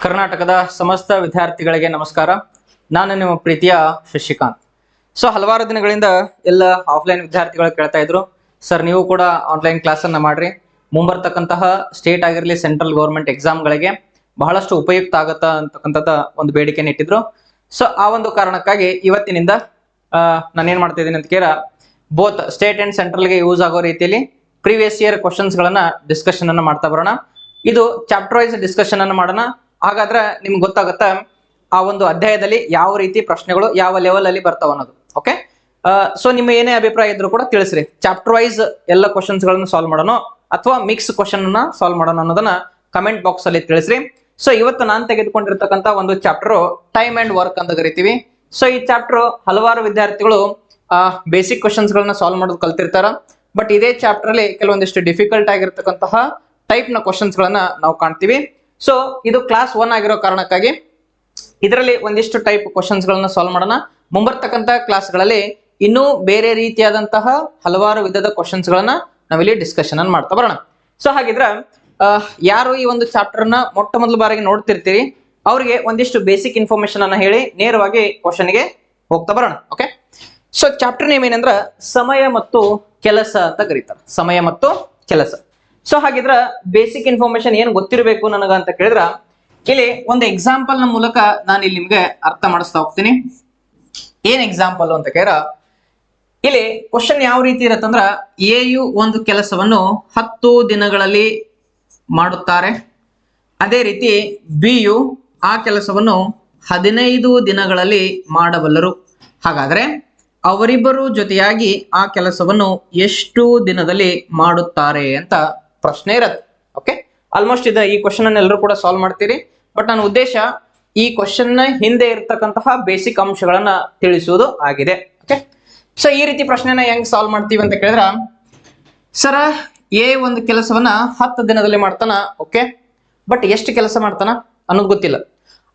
ಕರ್ನಾಟಕದ ಸಮಸ್ತ ವಿದ್ಯಾರ್ಥಿಗಳಿಗೆ ನಮಸ್ಕಾರ. ನಾನು ನಿಮ್ಮ ಪ್ರೀತಿಯ ಶಶಿಕಾಂತ್. ಹಲವಾರು ದಿನಗಳಿಂದ ಎಲ್ಲ ಆಫ್ಲೈನ್ ವಿದ್ಯಾರ್ಥಿಗಳು ಕೇಳ್ತಾ ಇದ್ರು, ಸರ್ ನೀವು ಕೂಡ ಆನ್ಲೈನ್ ಕ್ಲಾಸ್ ಅನ್ನ ಮಾಡ್ರಿ, ಮುಂಬರ್ತಕ್ಕಂತಹ ಸ್ಟೇಟ್ ಆಗಿರಲಿ ಸೆಂಟ್ರಲ್ ಗೌರ್ಮೆಂಟ್ ಎಕ್ಸಾಮ್ಗಳಿಗೆ ಬಹಳಷ್ಟು ಉಪಯುಕ್ತ ಆಗತ್ತಾ ಅಂತಕ್ಕಂಥದ್ದ ಒಂದು ಬೇಡಿಕೆನ ಇಟ್ಟಿದ್ರು. ಆ ಒಂದು ಕಾರಣಕ್ಕಾಗಿ ಇವತ್ತಿನಿಂದ ನಾನು ಏನ್ ಮಾಡ್ತಾ ಇದ್ದೀನಿ ಅಂತ ಕೇಳ, ಬೋತ್ ಸ್ಟೇಟ್ ಅಂಡ್ ಸೆಂಟ್ರಲ್ಗೆ ಯೂಸ್ ಆಗೋ ರೀತಿಯಲ್ಲಿ ಪ್ರೀವಿಯಸ್ ಇಯರ್ ಕ್ವಶನ್ಸ್ ಗಳನ್ನ ಡಿಸ್ಕಷನ್ ಅನ್ನ ಮಾಡ್ತಾ ಬರೋಣ. ಇದು ಚಾಪ್ಟರ್ ವೈಸ್ ಡಿಸ್ಕಷನ್ ಅನ್ನ ಮಾಡೋಣ. ಹಾಗಾದ್ರೆ ನಿಮ್ಗೆ ಗೊತ್ತಾಗತ್ತಾ ಆ ಒಂದು ಅಧ್ಯಾಯದಲ್ಲಿ ಯಾವ ರೀತಿ ಪ್ರಶ್ನೆಗಳು ಯಾವ ಲೆವೆಲ್ ಅಲ್ಲಿ ಬರ್ತಾವ ಅನ್ನೋದು. ಓಕೆ, ನಿಮ್ಮ ಏನೇ ಅಭಿಪ್ರಾಯ ಇದ್ರು ಕೂಡ ತಿಳಿಸ್ರಿ. ಚಾಪ್ಟರ್ ವೈಸ್ ಎಲ್ಲ ಕ್ವಶನ್ಸ್ ಗಳನ್ನ ಸಾಲ್ವ್ ಮಾಡೋಣ ಅಥವಾ ಮಿಕ್ಸ್ ಕ್ವಶನ್ ಅನ್ನ ಸಾಲ್ವ್ ಮಾಡೋಣ ಅನ್ನೋದನ್ನ ಕಮೆಂಟ್ ಬಾಕ್ಸ್ ಅಲ್ಲಿ ತಿಳಿಸ್ರಿ. ಇವತ್ತು ನಾನು ತೆಗೆದುಕೊಂಡಿರ್ತಕ್ಕಂಥ ಒಂದು ಚಾಪ್ಟರ್ ಟೈಮ್ ಅಂಡ್ ವರ್ಕ್ ಅಂತ ಕರಿತೀವಿ. ಈ ಚಾಪ್ಟರ್ ಹಲವಾರು ವಿದ್ಯಾರ್ಥಿಗಳು ಬೇಸಿಕ್ ಕ್ವಶನ್ಸ್ ಗಳನ್ನ ಸಾಲ್ವ್ ಮಾಡೋದು ಕಲ್ತಿರ್ತಾರ. ಬಟ್ ಇದೇ ಚಾಪ್ಟರ್ ಅಲ್ಲಿ ಕೆಲವೊಂದಿಷ್ಟು ಡಿಫಿಕಲ್ಟ್ ಆಗಿರ್ತಕ್ಕಂತಹ ಟೈಪ್ ನ ಕ್ವಶನ್ಸ್ ಗಳನ್ನ ನಾವು ಕಾಣ್ತೀವಿ. ಇದು ಕ್ಲಾಸ್ 1 ಆಗಿರೋ ಕಾರಣಕ್ಕಾಗಿ ಇದರಲ್ಲಿ ಒಂದಿಷ್ಟು ಟೈಪ್ ಕ್ವಶನ್ಸ್ ಗಳನ್ನ ಸಾಲ್ವ್ ಮಾಡೋಣ. ಮುಂಬರ್ತಕ್ಕಂತ ಕ್ಲಾಸ್ ಗಳಲ್ಲಿ ಇನ್ನೂ ಬೇರೆ ರೀತಿಯಾದಂತಹ ಹಲವಾರು ವಿಧದ ಕ್ವಶನ್ಸ್ ಗಳನ್ನ ನಾವಿಲ್ಲಿ ಡಿಸ್ಕಷನ್ ಅನ್ನು ಮಾಡ್ತಾ ಬರೋಣ. ಹಾಗಿದ್ರೆ ಯಾರು ಈ ಒಂದು ಚಾಪ್ಟರ್ ನ ಮೊಟ್ಟ ಮೊದಲ ಬಾರಿಗೆ ನೋಡ್ತಿರ್ತೀರಿ ಅವರಿಗೆ ಒಂದಿಷ್ಟು ಬೇಸಿಕ್ ಇನ್ಫಾರ್ಮೇಶನ್ ಅನ್ನ ಹೇಳಿ ನೇರವಾಗಿ ಕ್ವಶನ್ ಗೆ ಹೋಗ್ತಾ ಬರೋಣ. ಓಕೆ, ಚಾಪ್ಟರ್ ನೇಮ್ ಏನಂದ್ರ ಸಮಯ ಮತ್ತು ಕೆಲಸ ಅಂತ ಕರೀತಾರೆ. ಸಮಯ ಮತ್ತು ಕೆಲಸ. ಹಾಗಿದ್ರ ಬೇಸಿಕ್ ಇನ್ಫಾರ್ಮೇಶನ್ ಏನ್ ಗೊತ್ತಿರಬೇಕು ನನಗ ಅಂತ ಕೇಳಿದ್ರ, ಇಲ್ಲಿ ಒಂದು ಎಕ್ಸಾಂಪಲ್ ನ ಮೂಲಕ ನಾನು ಇಲ್ಲಿ ನಿಮ್ಗೆ ಅರ್ಥ ಮಾಡಿಸ್ತಾ ಹೋಗ್ತೀನಿ. ಏನ್ ಎಕ್ಸಾಂಪಲ್ ಅಂತ ಕೇಳಿದ್ರ, ಇಲ್ಲಿ ಕ್ವಶನ್ ಯಾವ ರೀತಿ ಇರತ್ತಂದ್ರ, ಎಯು ಒಂದು ಕೆಲಸವನ್ನು 10 ದಿನಗಳಲ್ಲಿ ಮಾಡುತ್ತಾರೆ, ಅದೇ ರೀತಿ ಬಿಯು ಆ ಕೆಲಸವನ್ನು 15 ದಿನಗಳಲ್ಲಿ ಮಾಡಬಲ್ಲರು. ಹಾಗಾದ್ರೆ ಅವರಿಬ್ಬರು ಜೊತೆಯಾಗಿ ಆ ಕೆಲಸವನ್ನು ಎಷ್ಟು ದಿನದಲ್ಲಿ ಮಾಡುತ್ತಾರೆ ಅಂತ ಪ್ರಶ್ನೆ ಇರತ್ತೆ. ಓಕೆ, ಆಲ್ಮೋಸ್ಟ್ ಈ ಕ್ವಶನ್ ಅನ್ನ ಎಲ್ಲರೂ ಕೂಡ ಸಾಲ್ವ್ ಮಾಡ್ತೀರಿ. ಬಟ್ ನನ್ನ ಉದ್ದೇಶ ಈ ಕ್ವಶನ್ ನ ಹಿಂದೆ ಇರತಕ್ಕಂತಹ ಬೇಸಿಕ್ ಅಂಶಗಳನ್ನ ತಿಳಿಸುವುದು ಆಗಿದೆ. ಓಕೆ, ಈ ರೀತಿ ಪ್ರಶ್ನೆನ ಹೆಂಗ್ ಸಾಲ್ವ್ ಮಾಡ್ತೀವಿ ಅಂತ ಕೇಳಿದ್ರ, ಸರ ಎ ಒಂದು ಕೆಲಸವನ್ನ 10 ದಿನದಲ್ಲಿ ಮಾಡ್ತಾನ. ಓಕೆ, ಬಟ್ ಎಷ್ಟು ಕೆಲಸ ಮಾಡ್ತಾನ ಅನ್ನೋದು ಗೊತ್ತಿಲ್ಲ.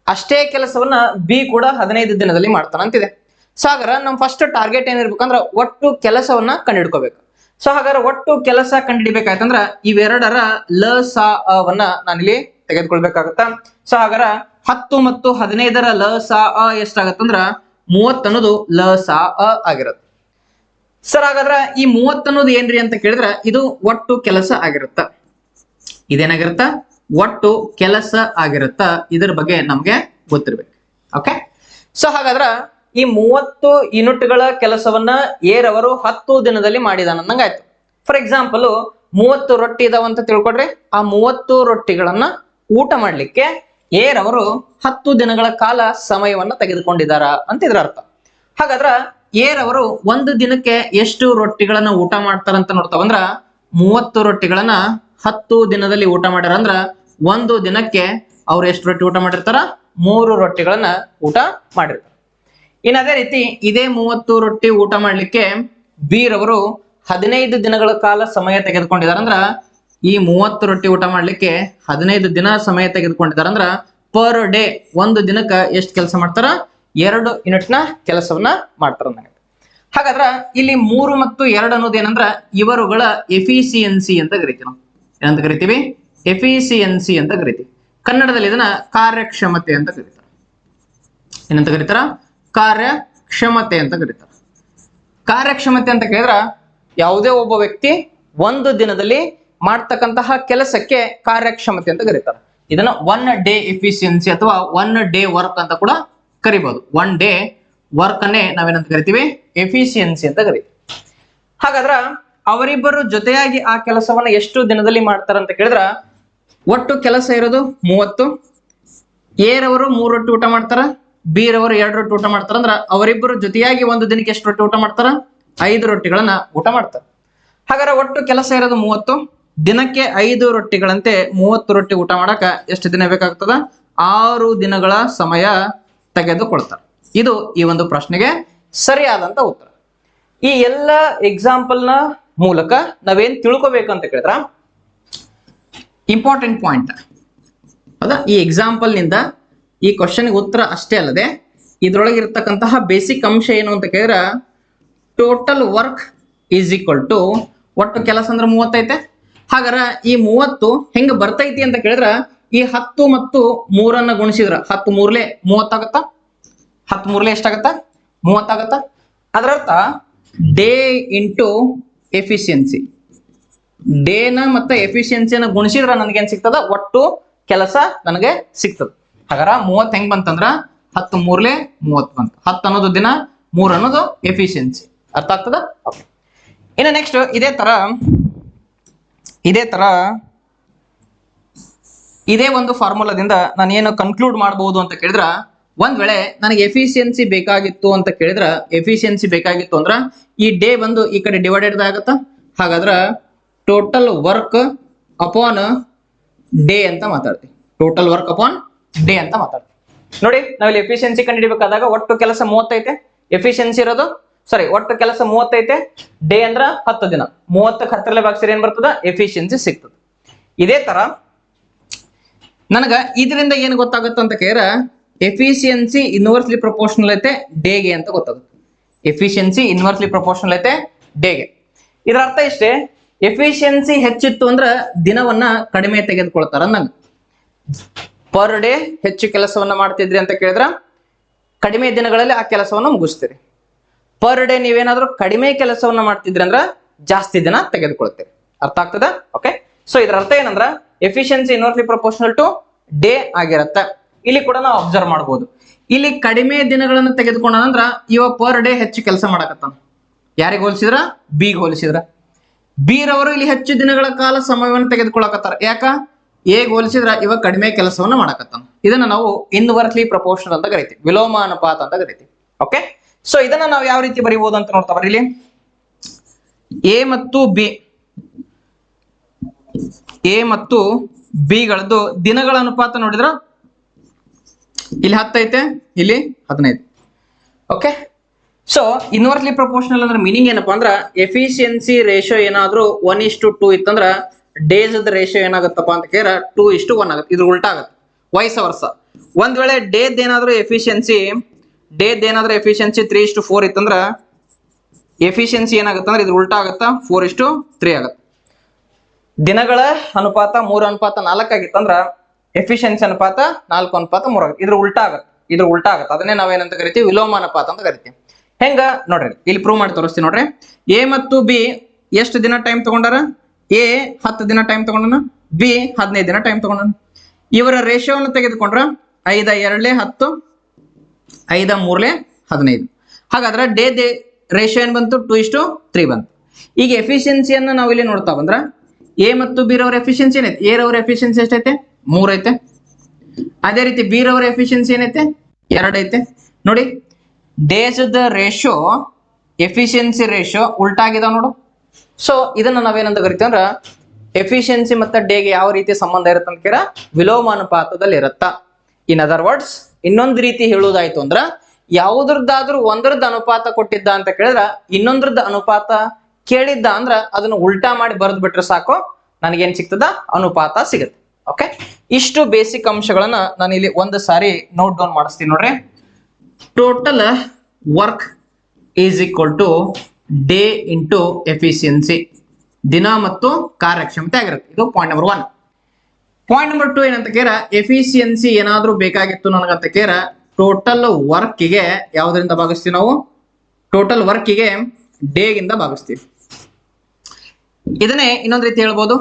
ಅಷ್ಟೇ ಕೆಲಸವನ್ನ ಬಿ ಕೂಡ 15 ದಿನದಲ್ಲಿ ಮಾಡ್ತಾನ ಅಂತಿದೆ. ಹಾಗಾದ್ರೆ ನಮ್ ಫಸ್ಟ್ ಟಾರ್ಗೆಟ್ ಏನಿರ್ಬೇಕಂದ್ರ ಒಟ್ಟು ಕೆಲಸವನ್ನ ಕಂಡುಹಿಡ್ಕೋಬೇಕು. ಹಾಗಾದ್ರೆ ಒಟ್ಟು ಕೆಲಸ ಕಂಡುಹಿಡಿಬೇಕಾಯ್ತಂದ್ರ ಇವೆರಡರ ಲ ಸ ವನ್ನ ನಾನಿಲ್ಲಿ ತೆಗೆದುಕೊಳ್ಬೇಕಾಗತ್ತ. ಹಾಗಾದ್ರೆ 10 ಮತ್ತು 15ರ ಲ ಸ ಎಷ್ಟಾಗತ್ತಂದ್ರ 30 ಅನ್ನೋದು ಲ ಸ ಆಗಿರುತ್ತೆ. ಹಾಗಾದ್ರ ಈ 30 ಅನ್ನೋದು ಏನ್ರಿ ಅಂತ ಕೇಳಿದ್ರ, ಇದು ಒಟ್ಟು ಕೆಲಸ ಆಗಿರುತ್ತ. ಇದೇನಾಗಿರುತ್ತ? ಒಟ್ಟು ಕೆಲಸ ಆಗಿರುತ್ತ. ಇದ್ರ ಬಗ್ಗೆ ನಮ್ಗೆ ಗೊತ್ತಿರ್ಬೇಕು. ಓಕೆ, ಹಾಗಾದ್ರ ಈ 30 ಯೂನಿಟ್ಗಳ ಕೆಲಸವನ್ನ ಏರವರು 10 ದಿನದಲ್ಲಿ ಮಾಡಿದಾನಂದಂಗಾಯ್ತು. ಫಾರ್ ಎಕ್ಸಾಂಪಲ್ 30 ರೊಟ್ಟಿ ಇದಾವಂತ ತಿಳ್ಕೊಡ್ರಿ. ಆ 30 ರೊಟ್ಟಿಗಳನ್ನ ಊಟ ಮಾಡ್ಲಿಕ್ಕೆ ಏರವರು 10 ದಿನಗಳ ಕಾಲ ಸಮಯವನ್ನ ತೆಗೆದುಕೊಂಡಿದಾರ ಅಂತ ಇದ್ರ ಅರ್ಥ. ಹಾಗಾದ್ರ ಏರವರು ಒಂದು ದಿನಕ್ಕೆ ಎಷ್ಟು ರೊಟ್ಟಿಗಳನ್ನ ಊಟ ಮಾಡ್ತಾರಂತ ನೋಡ್ತಾವಂದ್ರ, 30 ರೊಟ್ಟಿಗಳನ್ನ 10 ದಿನದಲ್ಲಿ ಊಟ ಮಾಡ್ಯಾರ ಅಂದ್ರ ಒಂದು ದಿನಕ್ಕೆ ಅವ್ರು ಎಷ್ಟು ರೊಟ್ಟಿ ಊಟ ಮಾಡಿರ್ತಾರ? 3 ರೊಟ್ಟಿಗಳನ್ನ ಊಟ ಮಾಡಿರ್ತಾರ. ಇನ್ನು ಅದೇ ರೀತಿ ಇದೇ 30 ರೊಟ್ಟಿ ಊಟ ಮಾಡ್ಲಿಕ್ಕೆ ಬೀರವರು 15 ದಿನಗಳ ಕಾಲ ಸಮಯ ತೆಗೆದುಕೊಂಡಿದಾರ ಅಂದ್ರ, ಈ 30 ರೊಟ್ಟಿ ಊಟ ಮಾಡ್ಲಿಕ್ಕೆ 15 ದಿನ ಸಮಯ ತೆಗೆದುಕೊಂಡಿದಾರ ಅಂದ್ರ ಪರ್ ಡೇ ಒಂದು ದಿನಕ್ಕ ಎಷ್ಟು ಕೆಲಸ ಮಾಡ್ತಾರ? 2 ಯೂನಿಟ್ ನ ಕೆಲಸವನ್ನ ಮಾಡ್ತಾರ. ಹಾಗಾದ್ರ ಇಲ್ಲಿ 3 ಮತ್ತು 2 ಅನ್ನೋದು ಏನಂದ್ರ ಇವರುಗಳ ಎಫಿಸಿಯನ್ಸಿ ಅಂತ ಕರಿತೀವಿ. ನಾವು ಏನಂತ ಕರಿತೀವಿ? ಎಫಿಸಿಯನ್ಸಿ ಅಂತ ಕರಿತೀವಿ. ಕನ್ನಡದಲ್ಲಿ ಇದನ್ನ ಕಾರ್ಯಕ್ಷಮತೆ ಅಂತ ಕರೀತಾರ. ಏನಂತ ಕರೀತಾರ? ಕಾರ್ಯಕ್ಷಮತೆ ಅಂತ ಕರೀತಾರೆ. ಕಾರ್ಯಕ್ಷಮತೆ ಅಂತ ಕೇಳಿದ್ರ ಯಾವುದೇ ಒಬ್ಬ ವ್ಯಕ್ತಿ ಒಂದು ದಿನದಲ್ಲಿ ಮಾಡ್ತಕ್ಕಂತಹ ಕೆಲಸಕ್ಕೆ ಕಾರ್ಯಕ್ಷಮತೆ ಅಂತ ಕರೀತಾರೆ. ಇದನ್ನ 1 ಡೇ ಎಫಿಷಿಯನ್ಸಿ ಅಥವಾ 1 ಡೇ ವರ್ಕ್ ಅಂತ ಕೂಡ ಕರಿಬಹುದು. 1 ಡೇ ವರ್ಕ್ ಅನ್ನೇ ನಾವೇನಂತ ಕರಿತೀವಿ? ಎಫಿಷಿಯನ್ಸಿ ಅಂತ ಕರಿತೀವಿ. ಹಾಗಾದ್ರ ಅವರಿಬ್ಬರು ಜೊತೆಯಾಗಿ ಆ ಕೆಲಸವನ್ನ ಎಷ್ಟು ದಿನದಲ್ಲಿ ಮಾಡ್ತಾರ ಅಂತ ಕೇಳಿದ್ರ, ಒಟ್ಟು ಕೆಲಸ ಇರೋದು 30. ಏರವರು 3 ರೊಟ್ಟಿ ಊಟ ಮಾಡ್ತಾರ, ಬೀರವರು 2 ರೊಟ್ಟಿ ಊಟ ಮಾಡ್ತಾರ ಅಂದ್ರ ಅವರಿಬ್ಬರು ಜೊತೆಯಾಗಿ ಒಂದು ದಿನಕ್ಕೆ ಎಷ್ಟು ರೊಟ್ಟಿ ಊಟ ಮಾಡ್ತಾರ? 5 ರೊಟ್ಟಿಗಳನ್ನ ಊಟ ಮಾಡ್ತಾರ. ಹಾಗಾದ್ರೆ ಒಟ್ಟು ಕೆಲಸ ಇರೋದು 30, ದಿನಕ್ಕೆ 5 ರೊಟ್ಟಿಗಳಂತೆ 30 ರೊಟ್ಟಿ ಊಟ ಮಾಡಕ ಎಷ್ಟು ದಿನ ಬೇಕಾಗ್ತದ? 6 ದಿನಗಳ ಸಮಯ ತೆಗೆದುಕೊಳ್ತಾರೆ. ಇದು ಈ ಒಂದು ಪ್ರಶ್ನೆಗೆ ಸರಿಯಾದಂತ ಉತ್ತರ. ಈ ಎಲ್ಲ ಎಕ್ಸಾಂಪಲ್ ನ ಮೂಲಕ ನಾವೇನ್ ತಿಳ್ಕೊಬೇಕಂತ ಕೇಳಿದ್ರ, ಇಂಪಾರ್ಟೆಂಟ್ ಪಾಯಿಂಟ್ ಹೌದಾ, ಈ ಎಕ್ಸಾಂಪಲ್ ನಿಂದ ಈ ಕ್ವಶನ್ ಉತ್ತರ ಅಷ್ಟೇ ಅಲ್ಲದೆ ಇದ್ರೊಳಗೆ ಇರತಕ್ಕಂತಹ ಬೇಸಿಕ್ ಅಂಶ ಏನು ಅಂತ ಕೇಳಿದ್ರ, total work is equal to ಒಟ್ಟು ಕೆಲಸ ಅಂದ್ರೆ 30 ಐತೆ. ಹಾಗಾರ ಈ 30 ಹೆಂಗ ಬರ್ತೈತಿ ಅಂತ ಕೇಳಿದ್ರ, ಈ 10 ಮತ್ತು 3 ಗುಣಿಸಿದ್ರ 10 ಮೂರ್ಲೆ 30 ಆಗತ್ತ. 10 ಮೂರ್ಲೆ ಎಷ್ಟಾಗತ್ತ? 30 ಆಗತ್ತ. ಅದರರ್ಥ ಡೇ ಇಂಟು ಎಫಿಷಿಯನ್ಸಿ, ಡೇನ ಮತ್ತೆ ಎಫಿಷಿಯನ್ಸಿನ ಗುಣಿಸಿದ್ರ ನನಗೇನ್ ಸಿಗ್ತದ? ಒಟ್ಟು ಕೆಲಸ ನನಗೆ ಸಿಗ್ತದ. ಹಾಗಾರ 30 ಹೆಂಗ್ ಬಂತಂದ್ರ 10 ಮೂರ್ಲೆ 30 ಬಂತ. 10 ಅನ್ನೋದು ದಿನ, 3 ಅನ್ನೋದು ಎಫಿಷಿಯನ್ಸಿ. ಅರ್ಥ ಆಗ್ತದ? ಓಕೆ. ಇನ್ನು ನೆಕ್ಸ್ಟ್ ಇದೇ ಒಂದು ಫಾರ್ಮುಲಾದಿಂದ ನಾನು ಏನು ಕನ್ಕ್ಲೂಡ್ ಮಾಡಬಹುದು ಅಂತ ಕೇಳಿದ್ರ, ಒಂದ್ ವೇಳೆ ನನಗೆ ಎಫಿಷಿಯನ್ಸಿ ಬೇಕಾಗಿತ್ತು ಅಂತ ಕೇಳಿದ್ರ, ಎಫಿಷಿಯನ್ಸಿ ಬೇಕಾಗಿತ್ತು ಅಂದ್ರ ಈ ಡೇ ಬಂದು ಈ ಕಡೆ ಡಿವೈಡೆಡ್ ಆಗತ್ತ. ಹಾಗಾದ್ರ ಟೋಟಲ್ ವರ್ಕ್ ಅಪಾನ್ ಡೇ ಅಂತ ಮಾತಾಡ್ತೀವಿ. ಟೋಟಲ್ ವರ್ಕ್ ಅಪಾನ್ ಡೇ ಅಂತ ಮಾತಾಡ್ತೀವಿ. ನೋಡಿ, ನಾವಿಲ್ಲಿ ಎಫಿಷಿಯನ್ಸಿ ಕಂಡುಹಿಡಿಬೇಕಾದಾಗ ಒಟ್ಟು ಕೆಲಸ 30 ಐತೆ, ಎಫಿಷಿಯನ್ಸಿ ಇರೋದು ಒಟ್ಟು ಕೆಲಸ 30 ಐತೆ, ಡೇ ಅಂದ್ರ 10 ದಿನ. 30ಕ್ಕೆ 10 ಭಾಗಿಸಿದ್ರೆ ಏನ್ ಬರ್ತದ? ಎಫಿಷಿಯನ್ಸಿ ಸಿಗ್ತದೆ. ಇದೇ ತರ ನನಗ ಇದರಿಂದ ಏನ್ ಗೊತ್ತಾಗುತ್ತೆ ಅಂತ ಕೇಳಿದ್ರೆ, ಎಫಿಷಿಯನ್ಸಿ ಇನ್ವರ್ಸ್ಲಿ ಪ್ರಪೋರ್ಷನಲ್ ಐತೆ ಡೇಗೆ ಅಂತ ಗೊತ್ತಾಗುತ್ತೆ. ಎಫಿಷಿಯನ್ಸಿ ಇನ್ವರ್ಸ್ಲಿ ಪ್ರಪೋರ್ಷನಲ್ ಐತೆ ಡೇಗೆ. ಇದರ ಅರ್ಥ ಇಷ್ಟೇ, ಎಫಿಷಿಯನ್ಸಿ ಹೆಚ್ಚಿತ್ತು ಅಂದ್ರ ದಿನವನ್ನ ಕಡಿಮೆ ತೆಗೆದುಕೊಳ್ತಾರ. ನಂಗೆ ಪರ್ ಡೇ ಹೆಚ್ಚು ಕೆಲಸವನ್ನ ಮಾಡ್ತಿದ್ರಿ ಅಂತ ಕೇಳಿದ್ರ ಕಡಿಮೆ ದಿನಗಳಲ್ಲಿ ಆ ಕೆಲಸವನ್ನ ಮುಗಿಸ್ತೀರಿ. ಪರ್ ಡೇ ನೀವೇನಾದ್ರೂ ಕಡಿಮೆ ಕೆಲಸವನ್ನ ಮಾಡ್ತಿದ್ರಿ ಅಂದ್ರ ಜಾಸ್ತಿ ದಿನ ತೆಗೆದುಕೊಳ್ತೀರಿ. ಅರ್ಥ ಆಗ್ತದ? ಓಕೆ. ಸೊ ಇದರ ಅರ್ಥ ಏನಂದ್ರ efficiency inversely proportional to day ಆಗಿರತ್ತೆ. ಇಲ್ಲಿ ಕೂಡ ನಾವು ಅಬ್ಸರ್ವ್ ಮಾಡಬಹುದು. ಇಲ್ಲಿ ಕಡಿಮೆ ದಿನಗಳನ್ನು ತೆಗೆದುಕೊಂಡಂದ್ರ ಇವ ಪರ್ ಡೇ ಹೆಚ್ಚು ಕೆಲಸ ಮಾಡಕತ್ತಾನ. ಯಾರಿಗೆ ಹೋಲಿಸಿದ್ರ? ಬಿಗೆ ಹೋಲಿಸಿದ್ರ. ಬಿ ರವರು ಇಲ್ಲಿ ಹೆಚ್ಚು ದಿನಗಳ ಕಾಲ ಸಮಯವನ್ನು ತೆಗೆದುಕೊಳ್ಳಕತ್ತಾರ. ಯಾಕ? ಎ ಹೋಲಿಸಿದ್ರ ಇವ ಕಡಿಮೆ ಕೆಲಸವನ್ನ ಮಾಡಕತ್ತಾನ. ಇದನ್ನ ನಾವು ಇನ್ವರ್ಸ್ಲಿ ಪ್ರಪೋರ್ಷನಲ್ ಅಂತ ಕರಿತೀವಿ, ವಿಲೋಮ ಅನುಪಾತ ಅಂತ ಕರಿತೀವಿ. ಓಕೆ. ಸೊ ಇದನ್ನ ನಾವು ಯಾವ ರೀತಿ ಬರೀಬಹುದು ಅಂತ ನೋಡ್ತಾ ಬರ್ರಿ. ಇಲ್ಲಿ ಎ ಮತ್ತು ಬಿ ಗಳದ್ದು ದಿನಗಳ ಅನುಪಾತ ನೋಡಿದ್ರ ಇಲ್ಲಿ 10 ಐತೆ, ಇಲ್ಲಿ 15. ಓಕೆ. ಸೊ ಇನ್ವರ್ಸ್ಲಿ ಪ್ರಪೋರ್ಷನಲ್ ಅಂದ್ರೆ ಮೀನಿಂಗ್ ಏನಪ್ಪಾ ಅಂದ್ರ, ಎಫಿಷಿಯನ್ಸಿ ರೇಷಿಯೋ ಏನಾದ್ರೂ 1:2 ಇತ್ತಂದ್ರ ಡೇಸ್ ರೇಷಿಯೋ ಏನಾಗುತ್ತಪ್ಪ ಅಂತ ಕೇಳಿದ್ರೆ 2:1 ಆಗುತ್ತೆ. ಇದ್ರ ಉಲ್ಟಾ ಆಗುತ್ತೆ, ವಯಸ್ಸ ವರ್ಷ. ಒಂದ್ ವೇಳೆ ಡೇದ್ ಏನಾದ್ರೂ ಎಫಿಷಿಯನ್ಸಿ 3:4 ಇತ್ತಂದ್ರ ಎಫಿಷಿಯನ್ಸಿ ಏನಾಗುತ್ತೆ ಅಂದ್ರೆ ಇದ್ರ ಉಲ್ಟಾ ಆಗುತ್ತಾ 4:3 ಆಗುತ್ತೆ. ದಿನಗಳ ಅನುಪಾತ 3:4 ಆಗಿತ್ತಂದ್ರ ಎಫಿಷಿಯನ್ಸಿ ಅನುಪಾತ 4:3 ಆಗುತ್ತೆ. ಇದ್ರ ಉಲ್ಟಾ ಆಗುತ್ತೆ. ಅದನ್ನೇ ನಾವೇನಂತ ಕರಿತೀವಿ? ವಿಲೋಮ ಅನುಪಾತ ಅಂತ ಕರಿತೀವಿ. ಹೆಂಗ ನೋಡ್ರಿ, ಇಲ್ಲಿ ಪ್ರೂವ್ ಮಾಡಿ ತೋರಿಸ್ತೀನಿ ನೋಡ್ರಿ. ಎ ಮತ್ತು ಬಿ ಎಷ್ಟು ದಿನ ಟೈಮ್ ತಗೊಂಡಾರ? ಎ 10 ದಿನ ಟೈಮ್ ತಗೊಂಡನ, ಬಿ 15 ದಿನ ಟೈಮ್ ತಗೊಂಡನ. ಇವರ ರೇಷಿಯೋವನ್ನು ತೆಗೆದುಕೊಂಡ್ರ 5:2 10, 5:3 15. ಹಾಗಾದ್ರೆ ಡೇ ರೇಷಿಯೋ ಏನ್ ಬಂತು? 2:3 ಬಂತು. ಈಗ ಎಫಿಷಿಯನ್ಸಿಯನ್ನ ನಾವು ಇಲ್ಲಿ ನೋಡ್ತಾ ಬಂದ್ರ ಎ ಮತ್ತು ಬಿ ರವರ ಎಫಿಷಿಯನ್ಸಿ ಏನೈತೆ? ಎ ರವರ ಎಫಿಷಿಯನ್ಸಿ ಎಷ್ಟೈತೆ? 3 ಐತೆ. ಅದೇ ರೀತಿ ಬಿ ರವರ ಎಫಿಷಿಯನ್ಸಿ ಏನೈತೆ? 2 ಐತೆ. ನೋಡಿ, ಡೇಸ್ ರೇಷಿಯೋ ಎಫಿಷಿಯನ್ಸಿ ರೇಷಿಯೋ ಉಲ್ಟಾ ಆಗಿದಾವ ನೋಡು. ಸೊ ಇದನ್ನ ನಾವೇನಂತ ಕರಿತೀವಿ ಅಂದ್ರ ಎಫಿಷಿಯನ್ಸಿ ಮತ್ತೆ ಡೇಗೆ ಯಾವ ರೀತಿ ಸಂಬಂಧ ಇರುತ್ತೆ ಅಂತ ಕೇಳ ವಿಲೋಮ ಅನುಪಾತದಲ್ಲಿ ಇರುತ್ತ. ಇನ್ ಅದರ್ ವರ್ಡ್ಸ್, ಇನ್ನೊಂದು ರೀತಿ ಹೇಳುವುದಾಯ್ತು ಅಂದ್ರ, ಯಾವುದ್ರದ್ದಾದ್ರೂ ಒಂದರದ್ದು ಅನುಪಾತ ಕೊಟ್ಟಿದ್ದ ಅಂತ ಕೇಳಿದ್ರ ಇನ್ನೊಂದ್ರದ್ದು ಅನುಪಾತ ಕೇಳಿದ್ದ ಅಂದ್ರ ಅದನ್ನ ಉಲ್ಟಾ ಮಾಡಿ ಬರೆದು ಬಿಟ್ರೆ ಸಾಕು, ನನಗೇನ್ ಸಿಗ್ತದ? ಅನುಪಾತ ಸಿಗುತ್ತೆ. ಓಕೆ. ಇಷ್ಟು ಬೇಸಿಕ್ ಅಂಶಗಳನ್ನ ನಾನು ಇಲ್ಲಿ ಒಂದು ಸಾರಿ ನೋಟ್ ಡೌನ್ ಮಾಡಿಸ್ತೀನಿ ನೋಡ್ರಿ. Total work is equal to day into efficiency. ದಿನ ಮತ್ತು ಕಾರ್ಯಕ್ಷಮತೆ ಆಗಿರುತ್ತೆ. ಇದು ಪಾಯಿಂಟ್ ನಂಬರ್ 1. ಪಾಯಿಂಟ್ ನಂಬರ್ 2 ಏನಂತ ಕೇರ, ಎಫಿಷಿಯನ್ಸಿ ಏನಾದ್ರೂ ಬೇಕಾಗಿತ್ತು ನನಗಂತ ಕೇರ ಟೋಟಲ್ ವರ್ಕ್ಗೆ ಯಾವುದರಿಂದ ಭಾಗಿಸ್ತೀವಿ ನಾವು? ಟೋಟಲ್ ವರ್ಕ್ಗೆ ಡೇಗಿಂದ ಭಾಗಿಸ್ತೀವಿ. ಇದನ್ನೇ ಇನ್ನೊಂದು ರೀತಿ ಹೇಳ್ಬೋದು,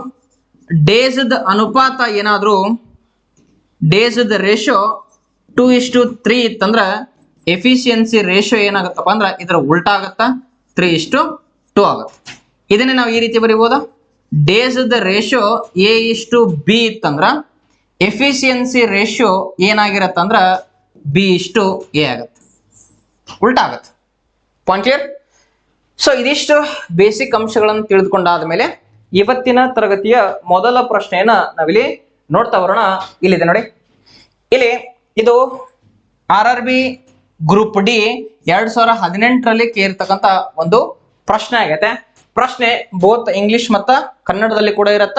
ಡೇಸ್ ಅನುಪಾತ ಏನಾದ್ರೂ ಡೇಸ್ ರೇಷಿಯೋ 2:3 ಇತ್ತಂದ್ರ ಎಫಿಷಿಯನ್ಸಿ ರೇಷಿಯೋ ಏನಾಗುತ್ತಪ್ಪ ಅಂದ್ರ ಇದರ ಉಲ್ಟಾ ಆಗತ್ತ, 3:2 ಆಗುತ್ತೆ. ಇದನ್ನೇ ನಾವು ಈ ರೀತಿ ಬರೀಬೋದ, ಡೇಸ್ ರೇಷಿಯೋ A:B ಇತ್ತಂದ್ರ ಎಫಿಷಿಯನ್ಸಿ ರೇಷಿಯೋ ಏನಾಗಿರತ್ತಂದ್ರ B:A ಆಗತ್ತೆ, ಉಲ್ಟಾ ಆಗತ್ತೆ. Point clear? ಸೊ ಇದಿಷ್ಟು ಬೇಸಿಕ್ ಅಂಶಗಳನ್ನು ತಿಳಿದುಕೊಂಡಾದ ಮೇಲೆ ಇವತ್ತಿನ ತರಗತಿಯ ಮೊದಲ ಪ್ರಶ್ನೆಯನ್ನ ನಾವಿಲ್ಲಿ ನೋಡ್ತಾ ಬರೋಣ. ಇಲ್ಲಿದೆ ನೋಡಿ. ಇಲ್ಲಿ ಇದು RRB ಗ್ರೂಪ್ ಡಿ 2018ರಲ್ಲಿ ಕೇಳಿರ್ತಕ್ಕಂಥ ಒಂದು ಪ್ರಶ್ನೆ ಆಗೈತೆ. ಪ್ರಶ್ನೆ ಬೋತ್ ಇಂಗ್ಲಿಷ್ ಮತ್ತ ಕನ್ನಡದಲ್ಲಿ ಕೂಡ ಇರತ್ತ.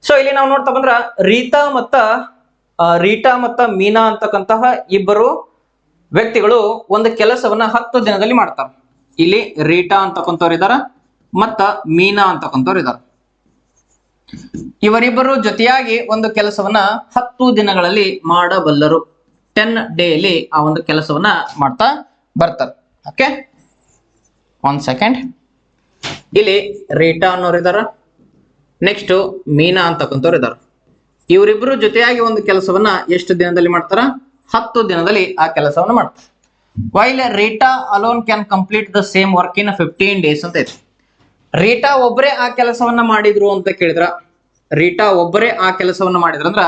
ಸೊ ಇಲ್ಲಿ ನಾವು ನೋಡ್ತಾ ಬಂದ್ರ ರೀಟಾ ಮತ್ತ ಮೀನಾ ಅಂತಕ್ಕಂತಹ ಇಬ್ಬರು ವ್ಯಕ್ತಿಗಳು ಒಂದು ಕೆಲಸವನ್ನ 10 ದಿನದಲ್ಲಿ ಮಾಡ್ತಾರೆ. ಇಲ್ಲಿ ರೀಟಾ ಅಂತಕ್ಕಂಥವ್ರು ಇದಾರ ಮತ್ತ ಮೀನಾ ಅಂತಕ್ಕಂಥವ್ರು ಇದಾರ. ಇವರಿಬ್ಬರು ಜೊತೆಯಾಗಿ ಒಂದು ಕೆಲಸವನ್ನ 10 ದಿನಗಳಲ್ಲಿ ಮಾಡಬಲ್ಲರು. 10 ಡೇಲಿ ಆ ಒಂದು ಕೆಲಸವನ್ನ ಮಾಡ್ತಾ ಬರ್ತಾರೆ. Okay, 1 second. ಇಲ್ಲಿ ರೀಟಾ ಅನ್ನೋರು ಇದಾರ, ನೆಕ್ಸ್ಟ್ ಮೀನಾ ಅಂತಕ್ಕಂಥವ್ರು ಇದಾರ. ಇವರಿಬ್ಬರು ಜೊತೆಯಾಗಿ ಒಂದು ಕೆಲಸವನ್ನ ಎಷ್ಟು ದಿನದಲ್ಲಿ ಮಾಡ್ತಾರ? 10 ದಿನದಲ್ಲಿ ಆ ಕೆಲಸವನ್ನ ಮಾಡ್ತಾರೆ. While Rita alone can complete the same work in 15 days ಅಂತ ಐತಿ. ರೀಟಾ ಒಬ್ಬರೇ ಆ ಕೆಲಸವನ್ನ ಮಾಡಿದ್ರು ಅಂತ ಕೇಳಿದ್ರ, ರೀಟಾ ಒಬ್ಬರೇ ಆ ಕೆಲಸವನ್ನ ಮಾಡಿದ್ರಂದ್ರ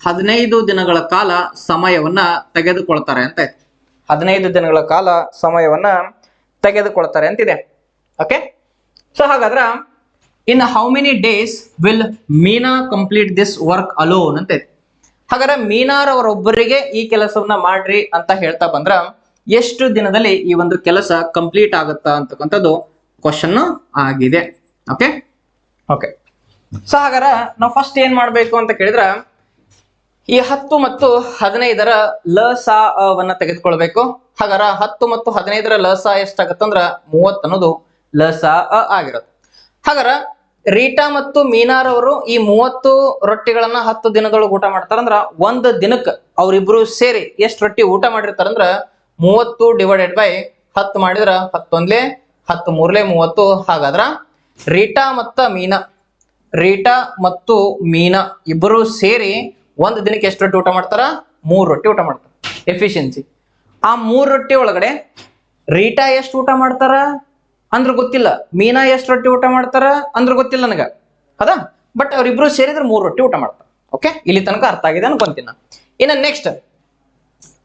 15 ದಿನಗಳ ಕಾಲ ಸಮಯವನ್ನ ತೆಗೆದುಕೊಳ್ತಾರೆ ಅಂತ ಐತಿ. 15 ದಿನಗಳ ಕಾಲ ಸಮಯವನ್ನ ತೆಗೆದುಕೊಳ್ತಾರೆ ಅಂತಿದೆ. ಓಕೆ, ಸೊ ಹಾಗಾದ್ರ in how many days will Meena complete this work alone ಅಂತ ಐತಿ. ಹಾಗಾದ್ರೆ ಮೀನಾರ್ ಅವರೊಬ್ಬರಿಗೆ ಈ ಕೆಲಸವನ್ನ ಮಾಡ್ರಿ ಅಂತ ಹೇಳ್ತಾ ಬಂದ್ರ ಎಷ್ಟು ದಿನದಲ್ಲಿ ಈ ಒಂದು ಕೆಲಸ ಕಂಪ್ಲೀಟ್ ಆಗುತ್ತಾ ಅಂತಕ್ಕಂಥದ್ದು ಕ್ವಶನ್ ಆಗಿದೆ. ಓಕೆ ಓಕೆ, ಸೊ ಹಾಗಾರ ನಾವು ಫಸ್ಟ್ ಏನ್ ಮಾಡ್ಬೇಕು ಅಂತ ಕೇಳಿದ್ರ, ಈ 10 ಮತ್ತು 15ರ ಲಸಾವನ್ನ ತೆಗೆದುಕೊಳ್ಬೇಕು. ಹಾಗಾರ 10 ಮತ್ತು 15ರ ಲಸ ಎಷ್ಟಾಗತ್ತಂದ್ರ 30 ಅನ್ನೋದು ಲಸ ಆಗಿರುತ್ತೆ. ಹಾಗಾರ ರೀಟಾ ಮತ್ತು ಮೀನಾರ್ ಅವರು ಈ 30 ರೊಟ್ಟಿಗಳನ್ನ 10 ದಿನದೊಳಗೆ ಊಟ ಮಾಡ್ತಾರಂದ್ರ ಒಂದ್ ದಿನಕ್ಕೆ ಅವ್ರಿಬ್ರು ಸೇರಿ ಎಷ್ಟು ರೊಟ್ಟಿ ಊಟ ಮಾಡಿರ್ತಾರಂದ್ರ 30 ಡಿವೈಡೆಡ್ ಬೈ 10 ಮಾಡಿದ್ರ 10 10 3 30. ಹಾಗಾದ್ರ ರೀಟಾ ಮತ್ತು ಮೀನಾ ಇಬ್ಬರು ಸೇರಿ ಒಂದ್ ದಿನಕ್ಕೆ ಎಷ್ಟು ರೊಟ್ಟಿ ಊಟ ಮಾಡ್ತಾರ? 3 ರೊಟ್ಟಿ ಊಟ ಮಾಡ್ತಾರ. ಎಫಿಷಿಯನ್ಸಿ. ಆ 3 ರೊಟ್ಟಿ ಒಳಗಡೆ ರೀಟಾ ಎಷ್ಟು ಊಟ ಮಾಡ್ತಾರ ಅಂದ್ರ ಗೊತ್ತಿಲ್ಲ, ಮೀನಾ ಎಷ್ಟು ರೊಟ್ಟಿ ಊಟ ಮಾಡ್ತಾರ ಅಂದ್ರ ಗೊತ್ತಿಲ್ಲ ನನಗ, ಹೌದಾ? ಬಟ್ ಅವ್ರಿಬ್ರು ಸೇರಿದ್ರೆ 3 ರೊಟ್ಟಿ ಊಟ ಮಾಡ್ತಾರ. ಓಕೆ, ಇಲ್ಲಿ ತನಕ ಅರ್ಥ ಆಗಿದೆ ಅನ್ಕೊಂತೀನಿ. ಇನ್ನ ನೆಕ್ಸ್ಟ್